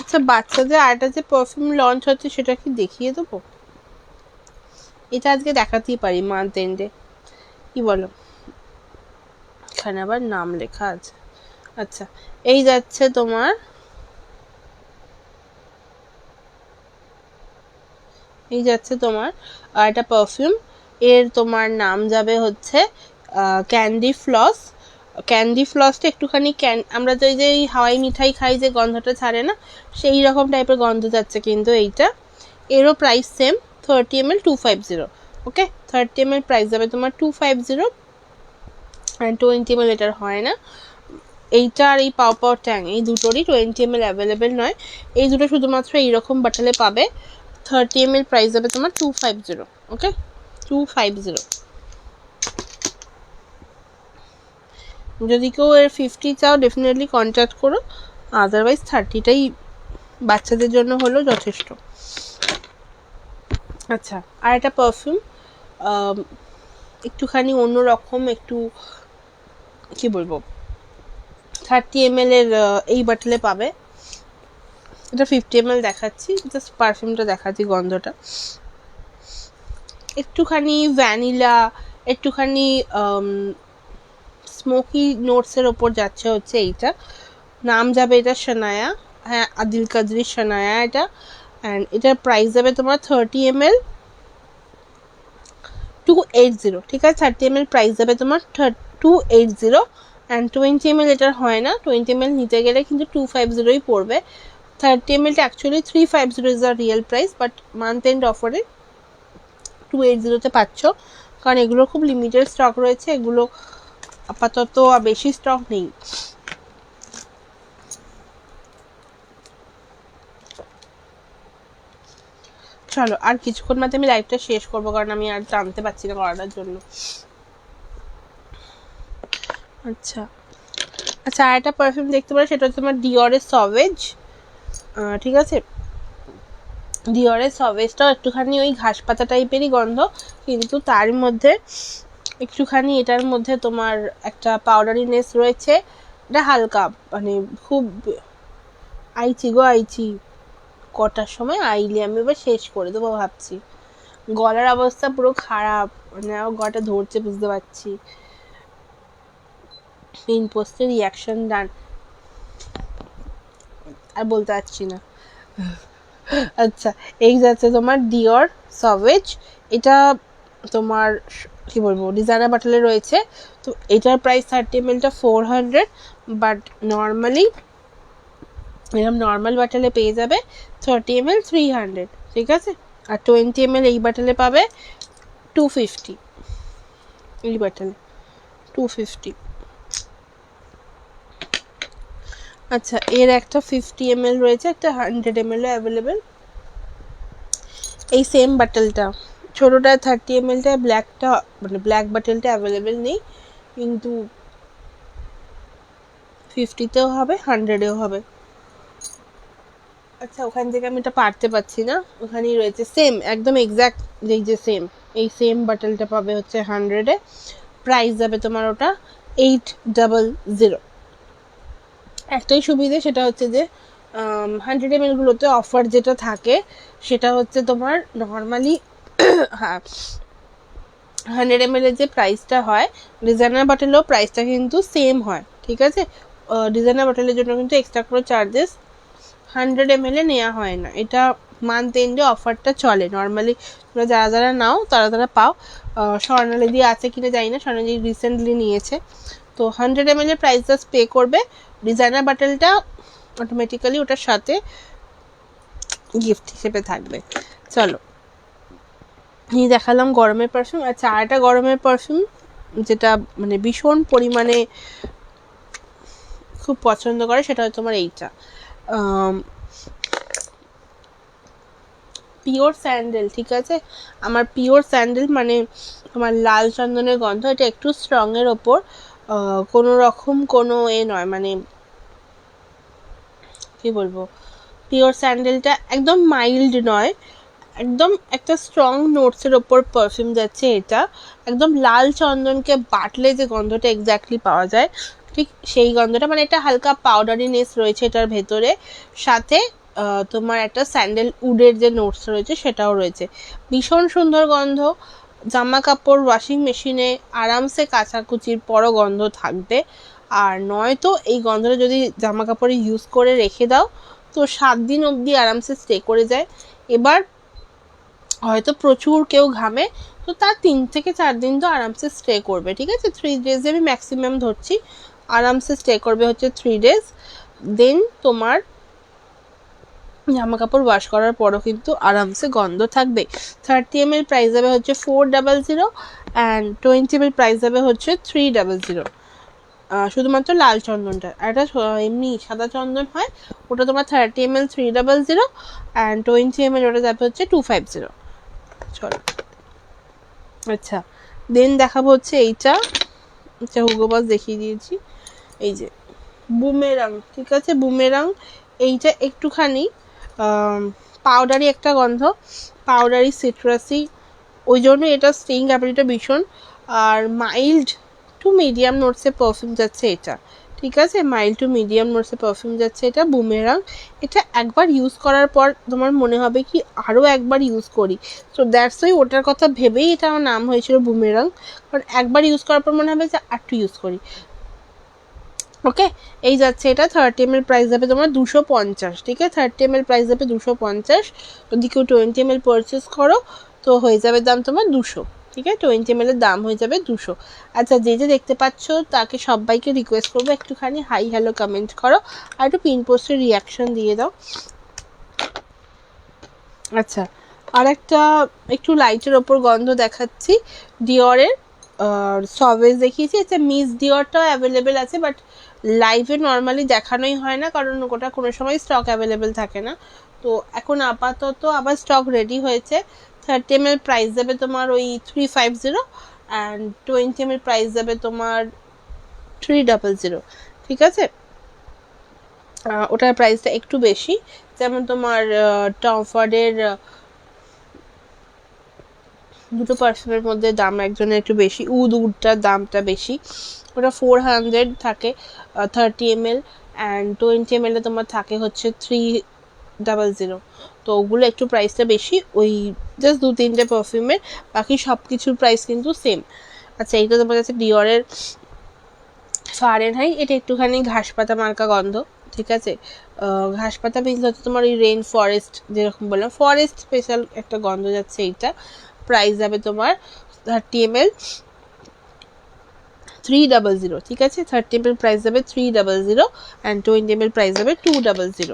S1: আচ্ছা বাচ্চাদের আরেকটা যে পারফিউম লঞ্চ হচ্ছে সেটা কি দেখিয়ে দেবো? এটা আজকে দেখাতেই পারি মান্থ এন্ডে, কি বলো? এখানে আবার নাম লেখা আছে। আচ্ছা, এই যাচ্ছে তোমার একটা পারফিউম, এর তোমার নাম যাবে হচ্ছে ক্যান্ডি ফ্লস। ক্যান্ডি ফ্লসটা একটুখানি আমরা যে হাওয়াই মিঠাই খাই যে গন্ধটা ছাড়ে না, সেই রকম টাইপের গন্ধ যাচ্ছে কিন্তু এইটা। এরও প্রাইস সেম 30 ml 250, ওকে, 30 ml প্রাইস যাবে তোমার 250, অ্যান্ড 20 ml এটার হয় না। এইটা আর এই পাও পাও ট্যাং এই দুটোরই 20 ml অ্যাভেলেবেল নয়, এই দুটো শুধুমাত্র এইরকম বাটালে পাবে। 30 ml প্রাইস যাবে তোমার 250, ওকে, 250। যদি কেউ এর 50 চাও ডেফিনেটলি কন্ট্যাক্ট করো, আদারওয়াইজ 30টাই বাচ্চাদের জন্য হলো যথেষ্ট। আচ্ছা, আর একটা পারফিউম একটুখানি অন্যরকম, একটু কি বলবো, 30 ml এর এই বটলে পাবে। এটা 50 ml দেখাচ্ছি, জাস্ট পারফিউমটা দেখাচ্ছি, গন্ধটা একটুখানি ভ্যানিলা, একটুখানি স্মোকি নোটসের ওপর যাচ্ছে হচ্ছে এইটা। নাম যাবে এটা শনায়া, হ্যাঁ আদিল কাদরি শনায়া এটা। অ্যান্ড এটার প্রাইস যাবে তোমার 30 ml 280, ঠিক আছে? 30 ml প্রাইস যাবে তোমার 280, অ্যান্ড 20 ml এটার হয় না, 20 ml নিতে গেলে কিন্তু 250ই পড়বে। 30 ml actually 350 is the real price, but month end অফারে 280তে পাচ্ছ, কারণ এগুলো খুব লিমিটেড স্টক রয়েছে, এগুলো আপাতত বেশি স্টক নেই। চলো আর কিছুক্ষণ মধ্যে আমি লাইভটা শেষ করবো, কারণ আমি আর টানতে পারছি না করার জন্য। আচ্ছা আচ্ছা, আর একটা পারফিউম দেখতে পারো, সেটা হচ্ছে তোমার ডিওরের সভেজ, ঠিক আছে? ডিওরের সভেজটাও একটুখানি ওই ঘাস পাতা টাইপেরই গন্ধ, কিন্তু তার মধ্যে একটুখানি এটার মধ্যে তোমার একটা পাউডারিনেস রয়েছে। এটা হালকা, মানে খুব আইচি গো আইচি, কটার সময় আইলে আমি এবার শেষ করে দেবো ভাবছি। গলার অবস্থা পুরো খারাপ, মানে গলাটা ধরছে বুঝতে পারছি। পিন পোস্টের রিয়াকশন ডান, আর বলতে পারছি না। আচ্ছা, এই যাচ্ছে তোমার ডিওর সভেজ, এটা তোমার কি বলবো ডিজাইনার বটলে রয়েছে। তো এটার প্রাইস 30 ml 400, বাট নর্মালি এরকম নর্মাল বটলে পেয়ে যাবে 30 ml 300, ঠিক আছে? আর 20 ml এই বটলে পাবে 250, এই বটলে 250। আচ্ছা, এর একটা 50 ml রয়েছে, একটা 100 ml অ্যাভেলেবেল। এই সেম বটলটা ছোটোটা 30 ml ব্ল্যাকটা, মানে ব্ল্যাক বটলটা অ্যাভেলেবেল নেই, কিন্তু 50তেও হবে 100এও হবে। আচ্ছা, ওখান থেকে আমি এটা পারতে পারছি না, ওখানেই রয়েছে সেম একদম এক্স্যাক্ট, এই যে সেম, এই সেম বটলটা পাবে হচ্ছে 100-এ, প্রাইস যাবে তোমার ওটা 800। একটাই সুবিধে, সেটা হচ্ছে যে 100 ml গুলোতে অফার যেটা থাকে সেটা হচ্ছে তোমার নর্মালি হ্যাঁ 100 ml এর যে প্রাইসটা হয় ডিজাইনার বটলেও প্রাইসটা কিন্তু সেম হয়, ঠিক আছে? ডিজাইনার বটলের জন্য কিন্তু এক্সট্রা করে চার্জেস 100 ml নেওয়া হয় না। এটা মান্থ এন্ডে অফারটা চলে, নর্মালি তোমরা যারা যারা নাও তারা তারা পাও। স্বর্ণালিদি আছে কিনা জানি না, স্বর্ণালিদি রিসেন্টলি নিয়েছে। তো 100 ml এর প্রাইস জাস্ট পে করবে, ডিজাইনার বটলটা অটোমেটিক্যালি ওটার সাথে গিফট হিসেবে থাকবে। চলো, এই দেখালাম গরমের পারফিউম। আচ্ছা, আর একটা গরমের পারফিউম যেটা মানে ভীষণ পরিমাণে খুব পছন্দ করে, সেটা হচ্ছে তোমার এইটা পিওর স্যান্ডেল, ঠিক আছে? আমার পিওর স্যান্ডেল মানে তোমার লাল চন্দনের গন্ধ, এটা একটু স্ট্রংয়ের ওপর, কোনো রকম কোনো নয়, মানে কি বলবো, পিওর স্যান্ডেলটা একদম মাইল্ড নয়, একদম একটা স্ট্রং নোটসের ওপর পারফিউম যাচ্ছে। এটা একদম লাল চন্দনকে বাটলে যে গন্ধটা এক্স্যাক্টলি পাওয়া যায়, ঠিক সেই গন্ধটা, মানে এটা হালকা পাউডারিনেস রয়েছে এটার ভেতরে, সাথে তোমার একটা স্যান্ডেল উডের যে নোটস রয়েছে সেটাও রয়েছে। ভীষণ সুন্দর গন্ধ, জামা কাপড় ওয়াশিং মেশিনে আরামসে কাচাকুচির পরও গন্ধ থাকবে। আর নয়তো এই গন্ধটা যদি জামা কাপড়ে ইউজ করে রেখে দাও তো 7 দিন অবধি আরামসে স্টে করে যায়। এবার হয়তো প্রচুর কেউ ঘামে তো তার 3 থেকে 4 দিন তো আরামসে স্টে করবে, ঠিক আছে? 3 ডেজ আমি ম্যাক্সিমাম ধরছি, আরামসে স্টে করবে হচ্ছে 3 ডেজ। দেন তোমার জামা কাপড় ওয়াশ করার পরও কিন্তু আরামসে গন্ধ থাকবে। 30 ml প্রাইস যাবে হচ্ছে 400, অ্যান্ড 20 ml প্রাইস যাবে হচ্ছে 300, শুধুমাত্র লাল চন্দনটা। আর একটা এমনি সাদা চন্দন হয়, ওটা তোমার 30 ml 300, অ্যান্ড 20 ml ওটা যাবে হচ্ছে 250। চলো, আচ্ছা দেন দেখাবো হচ্ছে এইটা, আচ্ছা হুগো বস দেখিয়ে দিয়েছি, এই যে বুমেরাং, ঠিক আছে, বুমেরাং। এইটা একটুখানি পাউডারি একটা গন্ধ, পাউডারি সিট্রাসি, ওই জন্য এটা স্টিং ক্যাপাসিটিটা ভীষণ। আর মাইল্ড টু মিডিয়াম নোটসে পারফিউম যাচ্ছে এটা, ঠিক আছে, মাইল্ড টু মিডিয়াম নোটসে পারফিউম যাচ্ছে এটা বুমেরাং। এটা একবার ইউজ করার পর তোমার মনে হবে কি আরও একবার ইউজ করি, সো দ্যাটস ওয়াই ওটার কথা ভেবেই এটা আমার নাম হয়েছিল বুমেরাং, কারণ একবার ইউজ করার পর মনে হবে যে আরেকটু ইউজ করি। ওকে, এই যাচ্ছে এটা 30 ml প্রাইস যাবে তোমার 250, ঠিক আছে, 30 ml প্রাইস যাবে 250। যদি কেউ 20 ml পারচেস করো তো হয়ে যাবে দাম তোমার 200, ঠিক আছে, 20 ml এর দাম হয়ে যাবে 200। আচ্ছা, যে যে দেখতে পাচ্ছ তাকে সবাইকে রিকোয়েস্ট করবো একটুখানি হাই হ্যালো কমেন্ট করো আর একটু পিন পোস্টের রিয়াকশন দিয়ে দাও। আচ্ছা, আর একটা একটু লাইটের ওপর গন্ধ দেখাচ্ছি, ডিওরের সভেজ দেখিয়েছি। আচ্ছা, মিস ডিওরটাও অ্যাভেলেবেল আছে, বাট লাইভে নর্মালি দেখানোই হয় না, কারণ ওটা কোনো সময় স্টক অ্যাভেলেবেল থাকে না। তো এখন আপাতত আবার স্টক রেডি হয়েছে। 30 ml প্রাইস যাবে তোমার ওই 350, অ্যান্ড 20 ml প্রাইস যাবে তোমার 300, ঠিক আছে। ওটার প্রাইসটা একটু বেশি, যেমন তোমার টম ফর্ডের দুটো পারফিউমের মধ্যে দাম একজনের একটু বেশি, উডটার দামটা বেশি, ওটা 400 থাকে 30 ml, অ্যান্ড 20 ml এ তোমার থাকে হচ্ছে 300, তো ওগুলো একটু প্রাইসটা বেশি, ওই জাস্ট 2-3টে পারফিউমের, বাকি সব কিছুর প্রাইস কিন্তু সেম। আচ্ছা, এইটা তোমার কাছে ডিওরের ফারেনহাইট, এটা একটুখানি ঘাসপাতা মার্কা গন্ধ, ঠিক আছে, ঘাসপাতা মিন্স হচ্ছে তোমার ওই রেইন ফরেস্ট, যেরকম বললাম ফরেস্ট স্পেশাল একটা গন্ধ যাচ্ছে এইটা। প্রাইস যাবে তোমার 30 ml 300, ঠিক আছে, 30 ml প্রাইস যাবে 300, অ্যান্ড 20 ml প্রাইস যাবে 250।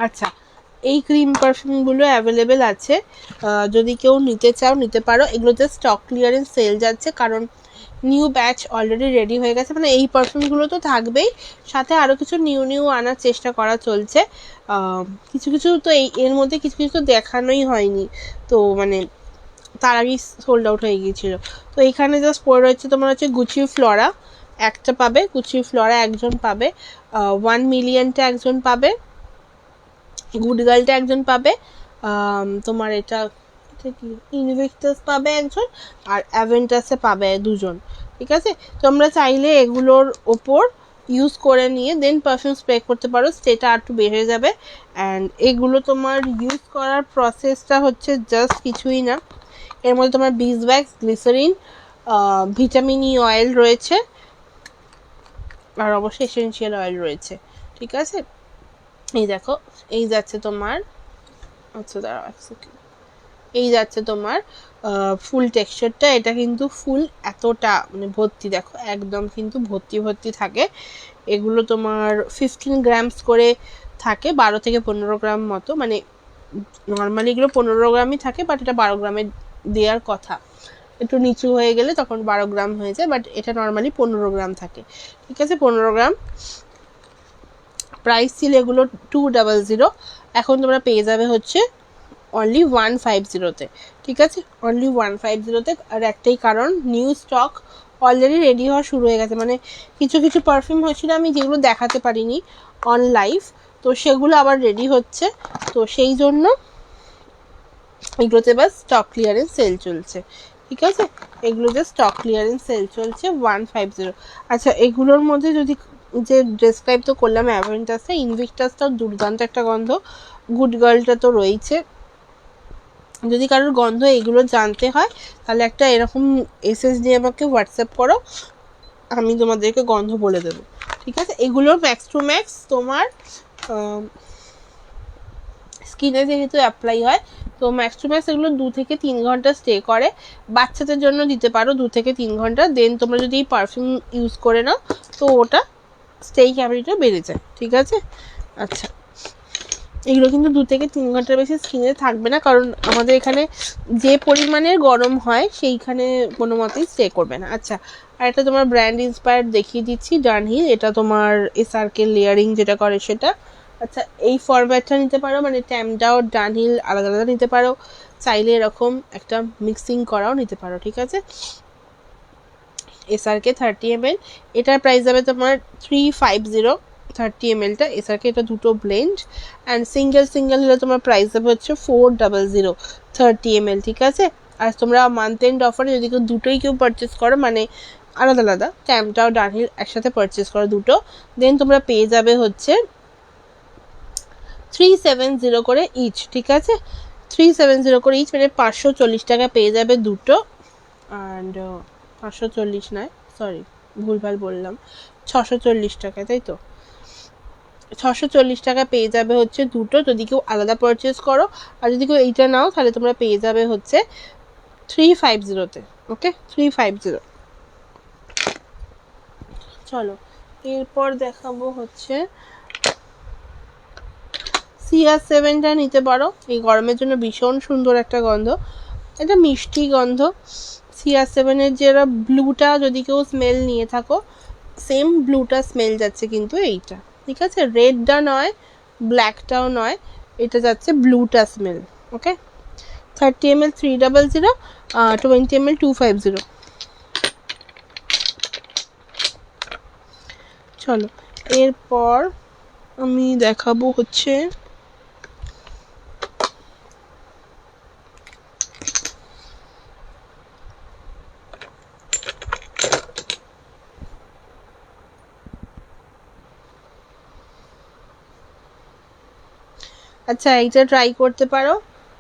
S1: আচ্ছা, এই ক্রিম পারফিউমগুলো অ্যাভেলেবেল আছে, যদি কেউ নিতে চাও নিতে পারো। এগুলোতে স্টক ক্লিয়ারেন্স সেল যাচ্ছে, কারণ নিউ ব্যাচ অলরেডি রেডি হয়ে গেছে, মানে এই পারফিউমগুলো তো থাকবেই, সাথে আরও কিছু নিউ আনার চেষ্টা করা চলছে। কিছু কিছু তো এর মধ্যে কিছু কিছু তো দেখানোই হয়নি, তো মানে তার আগেই সোল্ড আউট হয়ে গিয়েছিল। তো এইখানে জাস্ট পড়ে রয়েছে তোমার হচ্ছে গুচি ফ্লোরা একটা পাবে, গুচি ফ্লোরা একজন পাবে, 1 মিলিয়নটা একজন পাবে, গুড গার্লটা একজন পাবে, তোমার এটা কি ইনভিক্টাস পাবে একজন, আর অ্যাভেন্টাসে পাবে দুজন, ঠিক আছে। তোমরা চাইলে এগুলোর ওপর ইউজ করে নিয়ে দেন পারফিউম স্প্রে করতে পারো, সেটা আর একটু বেড়ে যাবে। অ্যান্ড এগুলো তোমার ইউজ করার প্রসেসটা হচ্ছে জাস্ট কিছুই না, এর মধ্যে তোমার বিজওয়াক্স, গ্লিসারিন, ভিটামিন ই অয়েল রয়েছে, আর অবশ্যই এসেনশিয়াল অয়েল রয়েছে, ঠিক আছে। এই দেখো, এই যাচ্ছে তোমার, আচ্ছা দাঁড়াও এক সেকেন্ড, এই যাচ্ছে তোমার ফুল টেক্সচারটা, এটা কিন্তু ফুল এতটা মানে ভর্তি, দেখো একদম কিন্তু ভর্তি থাকে। এগুলো তোমার 15 গ্রামস করে থাকে, 12 থেকে 15 গ্রাম মতো, মানে নর্মালি এগুলো 15 গ্রামই থাকে, বাট এটা 12 গ্রামের দেওয়ার কথা, একটু নিচু হয়ে গেলে তখন 12 গ্রাম হয়ে যায়, বাট এটা নর্মালি 15 গ্রাম থাকে, ঠিক আছে, 15 গ্রাম। প্রাইস ছিল এগুলো 200, এখন তোমরা পেয়ে যাবে হচ্ছে অনলি 150-তে, ঠিক আছে, অনলি 150-তে। আর একটাই কারণ, নিউ স্টক অলরেডি রেডি হওয়া শুরু হয়ে গেছে, মানে কিছু কিছু পারফিউম হয়েছিল আমি যেগুলো দেখাতে পারিনি অন লাইভ, তো সেগুলো আবার রেডি হচ্ছে, তো সেই জন্য এগুলোতে বাস স্টক ক্লিয়ারেন্স সেল চলছে, ঠিক আছে, এগুলোতে স্টক ক্লিয়ারেন্স সেল চলছে 150। আচ্ছা, এগুলোর মধ্যে যদি যে ডেসক্রাইব তো করলাম অ্যাভেন্টাসে, ইনভিক্টাসটাও দুর্দান্ত একটা গন্ধ, গুড গার্লটা তো রয়েছে। যদি কারোর গন্ধ এগুলো জানতে হয় তাহলে একটা এরকম এসএস দিয়ে আমাকে হোয়াটসঅ্যাপ করো, আমি তোমাদেরকে গন্ধ বলে দেবো, ঠিক আছে। এগুলোর ম্যাক্স টু ম্যাক্স তোমার স্কিনে যেহেতু অ্যাপ্লাই হয়, তো ম্যাক্স টু ম্যাক্স এগুলো 2 থেকে 3 ঘন্টা স্টে করে, বাচ্চাদের জন্য দিতে পারো 2 থেকে 3 ঘন্টা, দেন তোমরা যদি এই পারফিউম ইউজ করে নাও তো ওটা স্টে ক্যাপাসিটিটা বেড়ে যায়, ঠিক আছে। আচ্ছা, এগুলো কিন্তু 2 থেকে 3 ঘন্টার বেশি স্কিনে থাকবে না, কারণ আমাদের এখানে যে পরিমাণের গরম হয় সেইখানে কোনো মতেই স্টে করবে না। আচ্ছা, আর এটা তোমার ব্র্যান্ড ইন্সপায়ার্ড দেখিয়ে দিচ্ছি, ডানহিল, এটা তোমার এসআরকে লেয়ারিং যেটা করে সেটা। আচ্ছা, এই ফরম্যাটটা নিতে পারো, মানে ট্যামডাও ডানহিল আলাদা আলাদা নিতে পারো, চাইলে এরকম একটা মিক্সিং করাও নিতে পারো, ঠিক আছে। SRK 30 ml, এটার প্রাইস যাবে তোমার 350 30 ml SRK, এটা দুটো ব্লেন্ড অ্যান্ড সিঙ্গেল হলে তোমার প্রাইস যাবে হচ্ছে 400 30 ml, ঠিক আছে। আর তোমরা মান্থ এন্ড অফারে যদি কেউ দুটোই পারচেস করো, মানে আলাদা ট্যামটাও ডানহিল একসাথে পারচেস করো দুটো, দেন তোমরা পেয়ে যাবে হচ্ছে 370 করে ইচ, ঠিক আছে। 370 করে ইচ, মানে 540 টাকা পেয়ে যাবে দুটো। অ্যান্ড 540 নয়, সরি ভুলভাল বললাম, 640 টাকা, তাই তো, 640 টাকা পেয়ে যাবে হচ্ছে দুটো যদি কেউ আলাদা পারচেস করো। আর যদি কেউ এইটা নাও তাহলে তোমরা পেয়ে যাবে হচ্ছে 350-তে, ওকে 350। চলো এরপর দেখাবো হচ্ছে CR7টা নিতে পারো, এই গরমের জন্য ভীষণ সুন্দর একটা গন্ধ, এটা মিষ্টি গন্ধ। CR7-এর যেটা ব্লুটা যদি কেউ স্মেল নিয়ে থাকো, সেম ব্লুটা স্মেল যাচ্ছে কিন্তু এইটা, ঠিক আছে, রেডটা নয় ব্ল্যাকটাও নয়, এটা যাচ্ছে ব্লুটা স্মেল, ওকে। 30 ml 300, 20 ml 250। চলো এরপর আমি দেখাবো হচ্ছে আচ্ছা এইটা ট্রাই করতে পারো,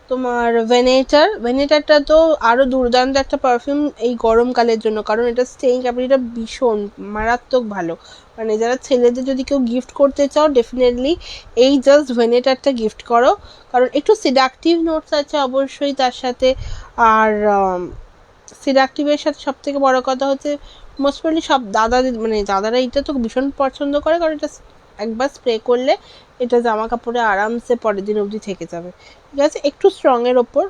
S1: তোমার ভেনেটারটা তো আরও দুর্দান্ত একটা পারফিউম এই গরমকালের জন্য, কারণ এটা স্টেইং ক্যাপাসিটিটা ভীষণ মারাত্মক ভালো, মানে যারা ছেলেদের যদি কেউ গিফট করতে চাও ডেফিনেটলি এই জাস্ট ভেনেটারটা গিফট করো, কারণ একটু সিডাকটিভ নোটস আছে অবশ্যই তার সাথে। আর সিডাকটিভের সাথে সব থেকে বড়ো কথা হচ্ছে মোস্ট প্রবলি সব দাদারা এটা তো ভীষণ পছন্দ করে, কারণ এটা একবার স্প্রে করলে এটা জামা কাপড়ে আরামসে পরের দিন অবধি থেকে যাবে, ঠিক আছে। একটু স্ট্রংয়ের ওপর,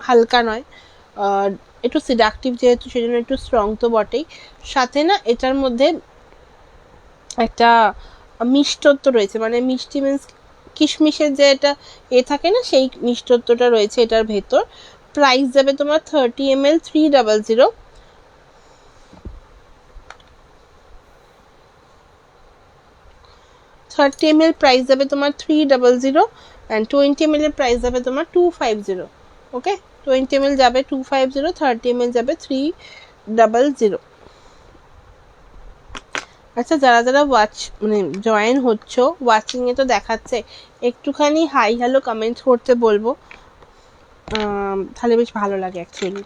S1: হালকা নয়, একটু সিডাকটিভ যেহেতু সেজন্য একটু স্ট্রং তো বটেই, সাথে না এটার মধ্যে একটা মিষ্টত্ব রয়েছে, মানে মিষ্টি মিন্স কিশমিশের যে এটা থাকে না, সেই মিষ্টত্বটা রয়েছে এটার ভেতর। প্রাইস যাবে তোমার 30 ml 300, 30 ml প্রাইস যাবে তোমার 300 অ্যান্ড 20 ml এর প্রাইস যাবে তোমার 250, ওকে। 20 ml যাবে 250, 30 ml যাবে 300। আচ্ছা যারা মানে জয়েন হচ্ছ, ওয়াচিংয়ে তো দেখাচ্ছে, একটুখানি হাই হ্যালো কমেন্ট করতে বলবো, তাহলে বেশ ভালো লাগে অ্যাকচুয়ালি।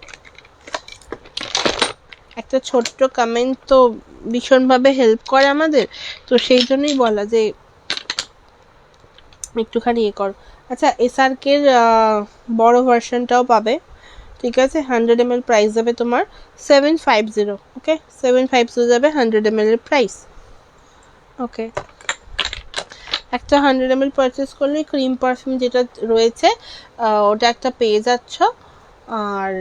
S1: একটা ছোট্ট কমেন্ট তো ভীষণভাবে হেল্প করে আমাদের, তো সেই জন্যই বলা যে একটুখানি করো। আচ্ছা SRKর বড় ভার্সনটাও পাবে, ঠিক আছে। 100 ml প্রাইস যাবে তোমার 750, ওকে 750 যাবে 100 ml এর প্রাইস, ওকে। একটা 100 ml পারচেস করলে ক্রিম পারফিউম যেটা রয়েছে ওটা একটা পেয়ে যাচ্ছ। আর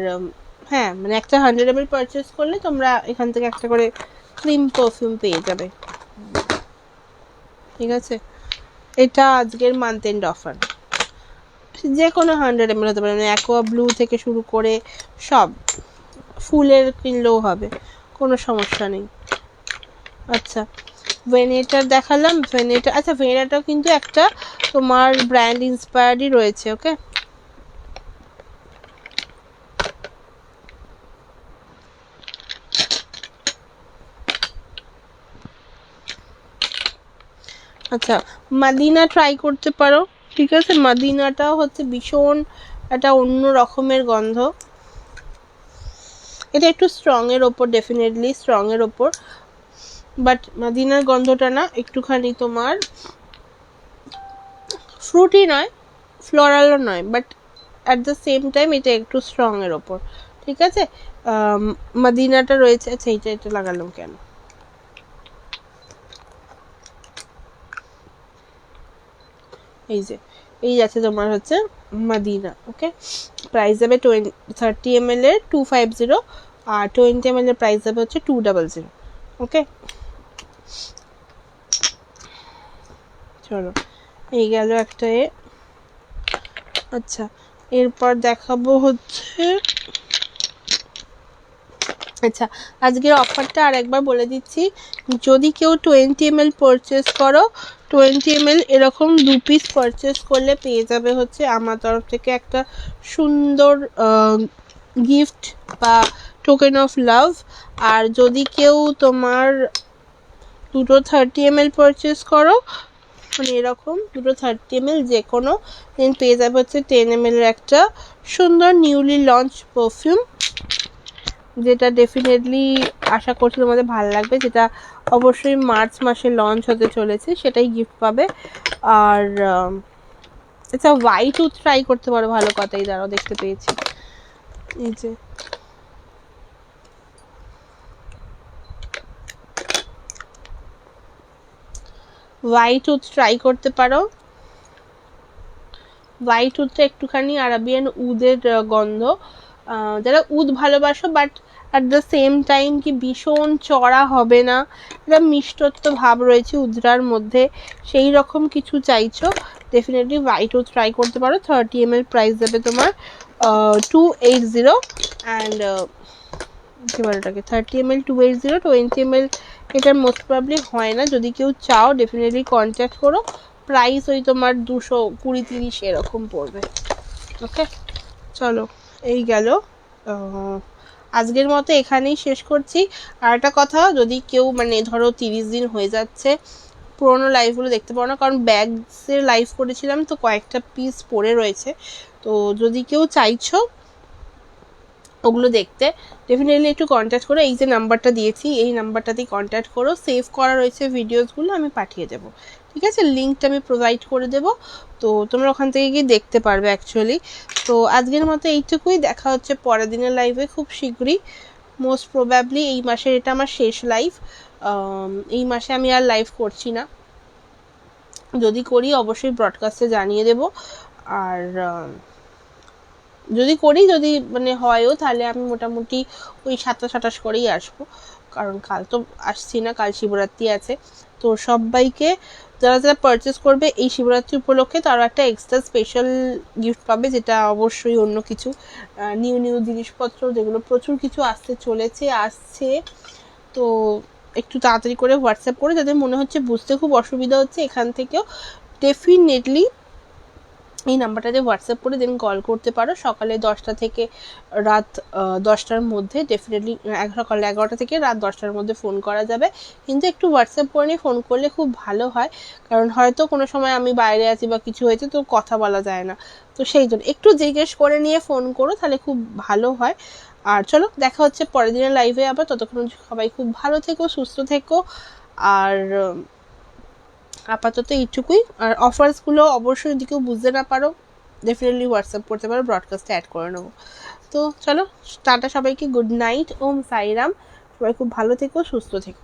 S1: হ্যাঁ মানে একটা 100 ml পারচেস করলে তোমরা এখান থেকে একটা করে ক্রিম পারফিউম পেয়ে যাবে, ঠিক আছে। এটা আজকের মান্থ এন্ড অফার, যে কোনো 100 ml হতে পারে, মানে অ্যাকোয়া ব্লু থেকে শুরু করে সব, ফুলের কিনলেও হবে, কোনো সমস্যা নেই। আচ্ছা ভেনেটার দেখালাম, ভেনেটা, আচ্ছা ভেনেটাও কিন্তু একটা তোমার ব্র্যান্ড ইন্সপায়ার্ডই রয়েছে, ওকে। আচ্ছা মাদিনা ট্রাই করতে পারো, ঠিক আছে। মাদিনাটাও হচ্ছে ভীষণ একটা অন্য রকমের গন্ধ, এটা একটু স্ট্রং এর ওপর, ডেফিনেটলি স্ট্রং এর ওপর, বাট মাদিনার গন্ধটা না একটুখানি তোমার ফ্রুটি নয়, ফ্লোরালও নয়, but at the same time এটা একটু স্ট্রং এর ওপর, ঠিক আছে। মাদিনাটা রয়েছে, আচ্ছা এটা লাগালাম কেন, এই যে এই আছে তোমার হচ্ছে মাদিনা, ওকে। প্রাইস যাবে 30 ml এর 250, আর 20 ml এর প্রাইস যাবে হচ্ছে 200, ওকে। চলো এই গেল একটা এ। আচ্ছা এরপর দেখাবো হচ্ছে আচ্ছা, আজকের অফারটা আর একবার বলে দিচ্ছি, যদি কেউ 20 ml পারচেস করো, 20 ml এরকম 2 পিস পারচেস করলে পেয়ে যাবে হচ্ছে আমার তরফ থেকে একটা সুন্দর গিফট বা টোকেন অফ লাভ। আর যদি কেউ তোমার দুটো 30 ml পারচেস করো, মানে এরকম দুটো 30 ml যে কোনো, দেন পেয়ে যাবে হচ্ছে 10 ml এর একটা সুন্দর নিউলি লঞ্চ পারফিউম, যেটা ডেফিনেটলি আশা করছি তোমাদের ভালো লাগবে, যেটা অবশ্যই মার্চ মাসে লঞ্চ হতে চলেছে, সেটাই গিফট পাবে। আর আচ্ছা, হোয়াইট উড ট্রাই করতে পারো, ভালো কথাই, দাঁড়াও দেখতে পেয়েছি, এই যে হোয়াইট উড ট্রাই করতে পারো। হোয়াইট উডটা একটুখানি আরাবিয়ান উদের গন্ধ, যারা উদ ভালোবাসো but at the same time কি ভীষণ চড়া হবে না, একটা মিষ্টত্ব ভাব রয়েছে উদরার মধ্যে, সেই রকম কিছু চাইছো, ডেফিনেটলি হোয়াইট উড ট্রাই করতে পারো। 30 ml প্রাইস যাবে তোমার 280, অ্যান্ড কী বলে ওটাকে 30 ml 280, 20 ml এটার মোস্ট প্রবলি হয় না, যদি কেউ চাও ডেফিনেটলি কন্ট্যাক্ট করো, প্রাইস ওই তোমার 220-30 এরকম পড়বে। ওকে, চলো এই গেল, আজকের মতো এখানেই শেষ করছি। আর একটা কথা, যদি কেউ মানে ধরো 30 দিন হয়ে যাচ্ছে পুরোনো লাইভগুলো দেখতে পারো না, কারণ ব্যাগসের লাইভ করেছিলাম তো কয়েকটা পিস পড়ে রয়েছে, তো যদি কেউ চাইছো ওগুলো দেখতে, ডেফিনেটলি একটু কন্ট্যাক্ট করো, এই যে নাম্বারটা দিয়েছি এই নাম্বারটাতেই কন্ট্যাক্ট করো, সেভ করা রয়েছে ভিডিওসগুলো, আমি পাঠিয়ে দেবো, ঠিক আছে, লিঙ্কটা আমি প্রোভাইড করে দেবো, তো তোমরা ওখান থেকে গিয়ে দেখতে পারবে অ্যাকচুয়ালি। তো আজকের মতো এইটুকুই, দেখা হচ্ছে পরের দিনের লাইভে খুব শীঘ্রই, মোস্ট প্রবাবলি এই মাসের এটা আমার শেষ লাইভ, এই মাসে আমি আর লাইভ করছি না, যদি করি অবশ্যই ব্রডকাস্টে জানিয়ে দেবো, আর যদি করি, যদি মানে হয়ও, তাহলে আমি মোটামুটি ওই 27-28 করেই আসবো, কারণ কাল তো আসছি না, কাল শিবরাত্রি আছে, তো সবাইকে যারা যারা পারচেস করবে এই শিবরাত্রি উপলক্ষে তারা একটা এক্সট্রা স্পেশাল গিফট পাবে, যেটা অবশ্যই অন্য কিছু নিউ জিনিসপত্র, যেগুলো প্রচুর কিছু আসছে, তো একটু তাড়াতাড়ি করে হোয়াটসঅ্যাপ করে, যাদের মনে হচ্ছে বুঝতে খুব অসুবিধা হচ্ছে, এখান থেকেও ডেফিনেটলি এই নাম্বারটাতে হোয়াটসঅ্যাপ করে দেন কল করতে পারো, সকালে 10টা থেকে রাত 10টার মধ্যে, ডেফিনেটলি সকাল 11টা থেকে রাত 10টার মধ্যে ফোন করা যাবে, কিন্তু একটু হোয়াটসঅ্যাপ করে নিয়ে ফোন করলে খুব ভালো হয়, কারণ হয়তো কোনো সময় আমি বাইরে আছি বা কিছু হয়েছে তো কথা বলা যায় না, তো সেই জন্য একটু জিজ্ঞেস করে নিয়ে ফোন করো, তাহলে খুব ভালো হয়। আর চলো দেখা হচ্ছে পরের দিনের লাইভে আবার, ততক্ষণ সবাই খুব ভালো থেকো, সুস্থ থেকো, আর আপাতত এইটুকুই। আর অফার্সগুলো অবশ্যই যদি কেউ বুঝতে না পারো ডেফিনেটলি হোয়াটসঅ্যাপ করতে পারো, ব্রডকাস্টে অ্যাড করে নেবো। তো চলো টাটা সবাইকে, গুড নাইট, ওম সাইরাম, সবাই খুব ভালো থেকো, সুস্থ থেকো।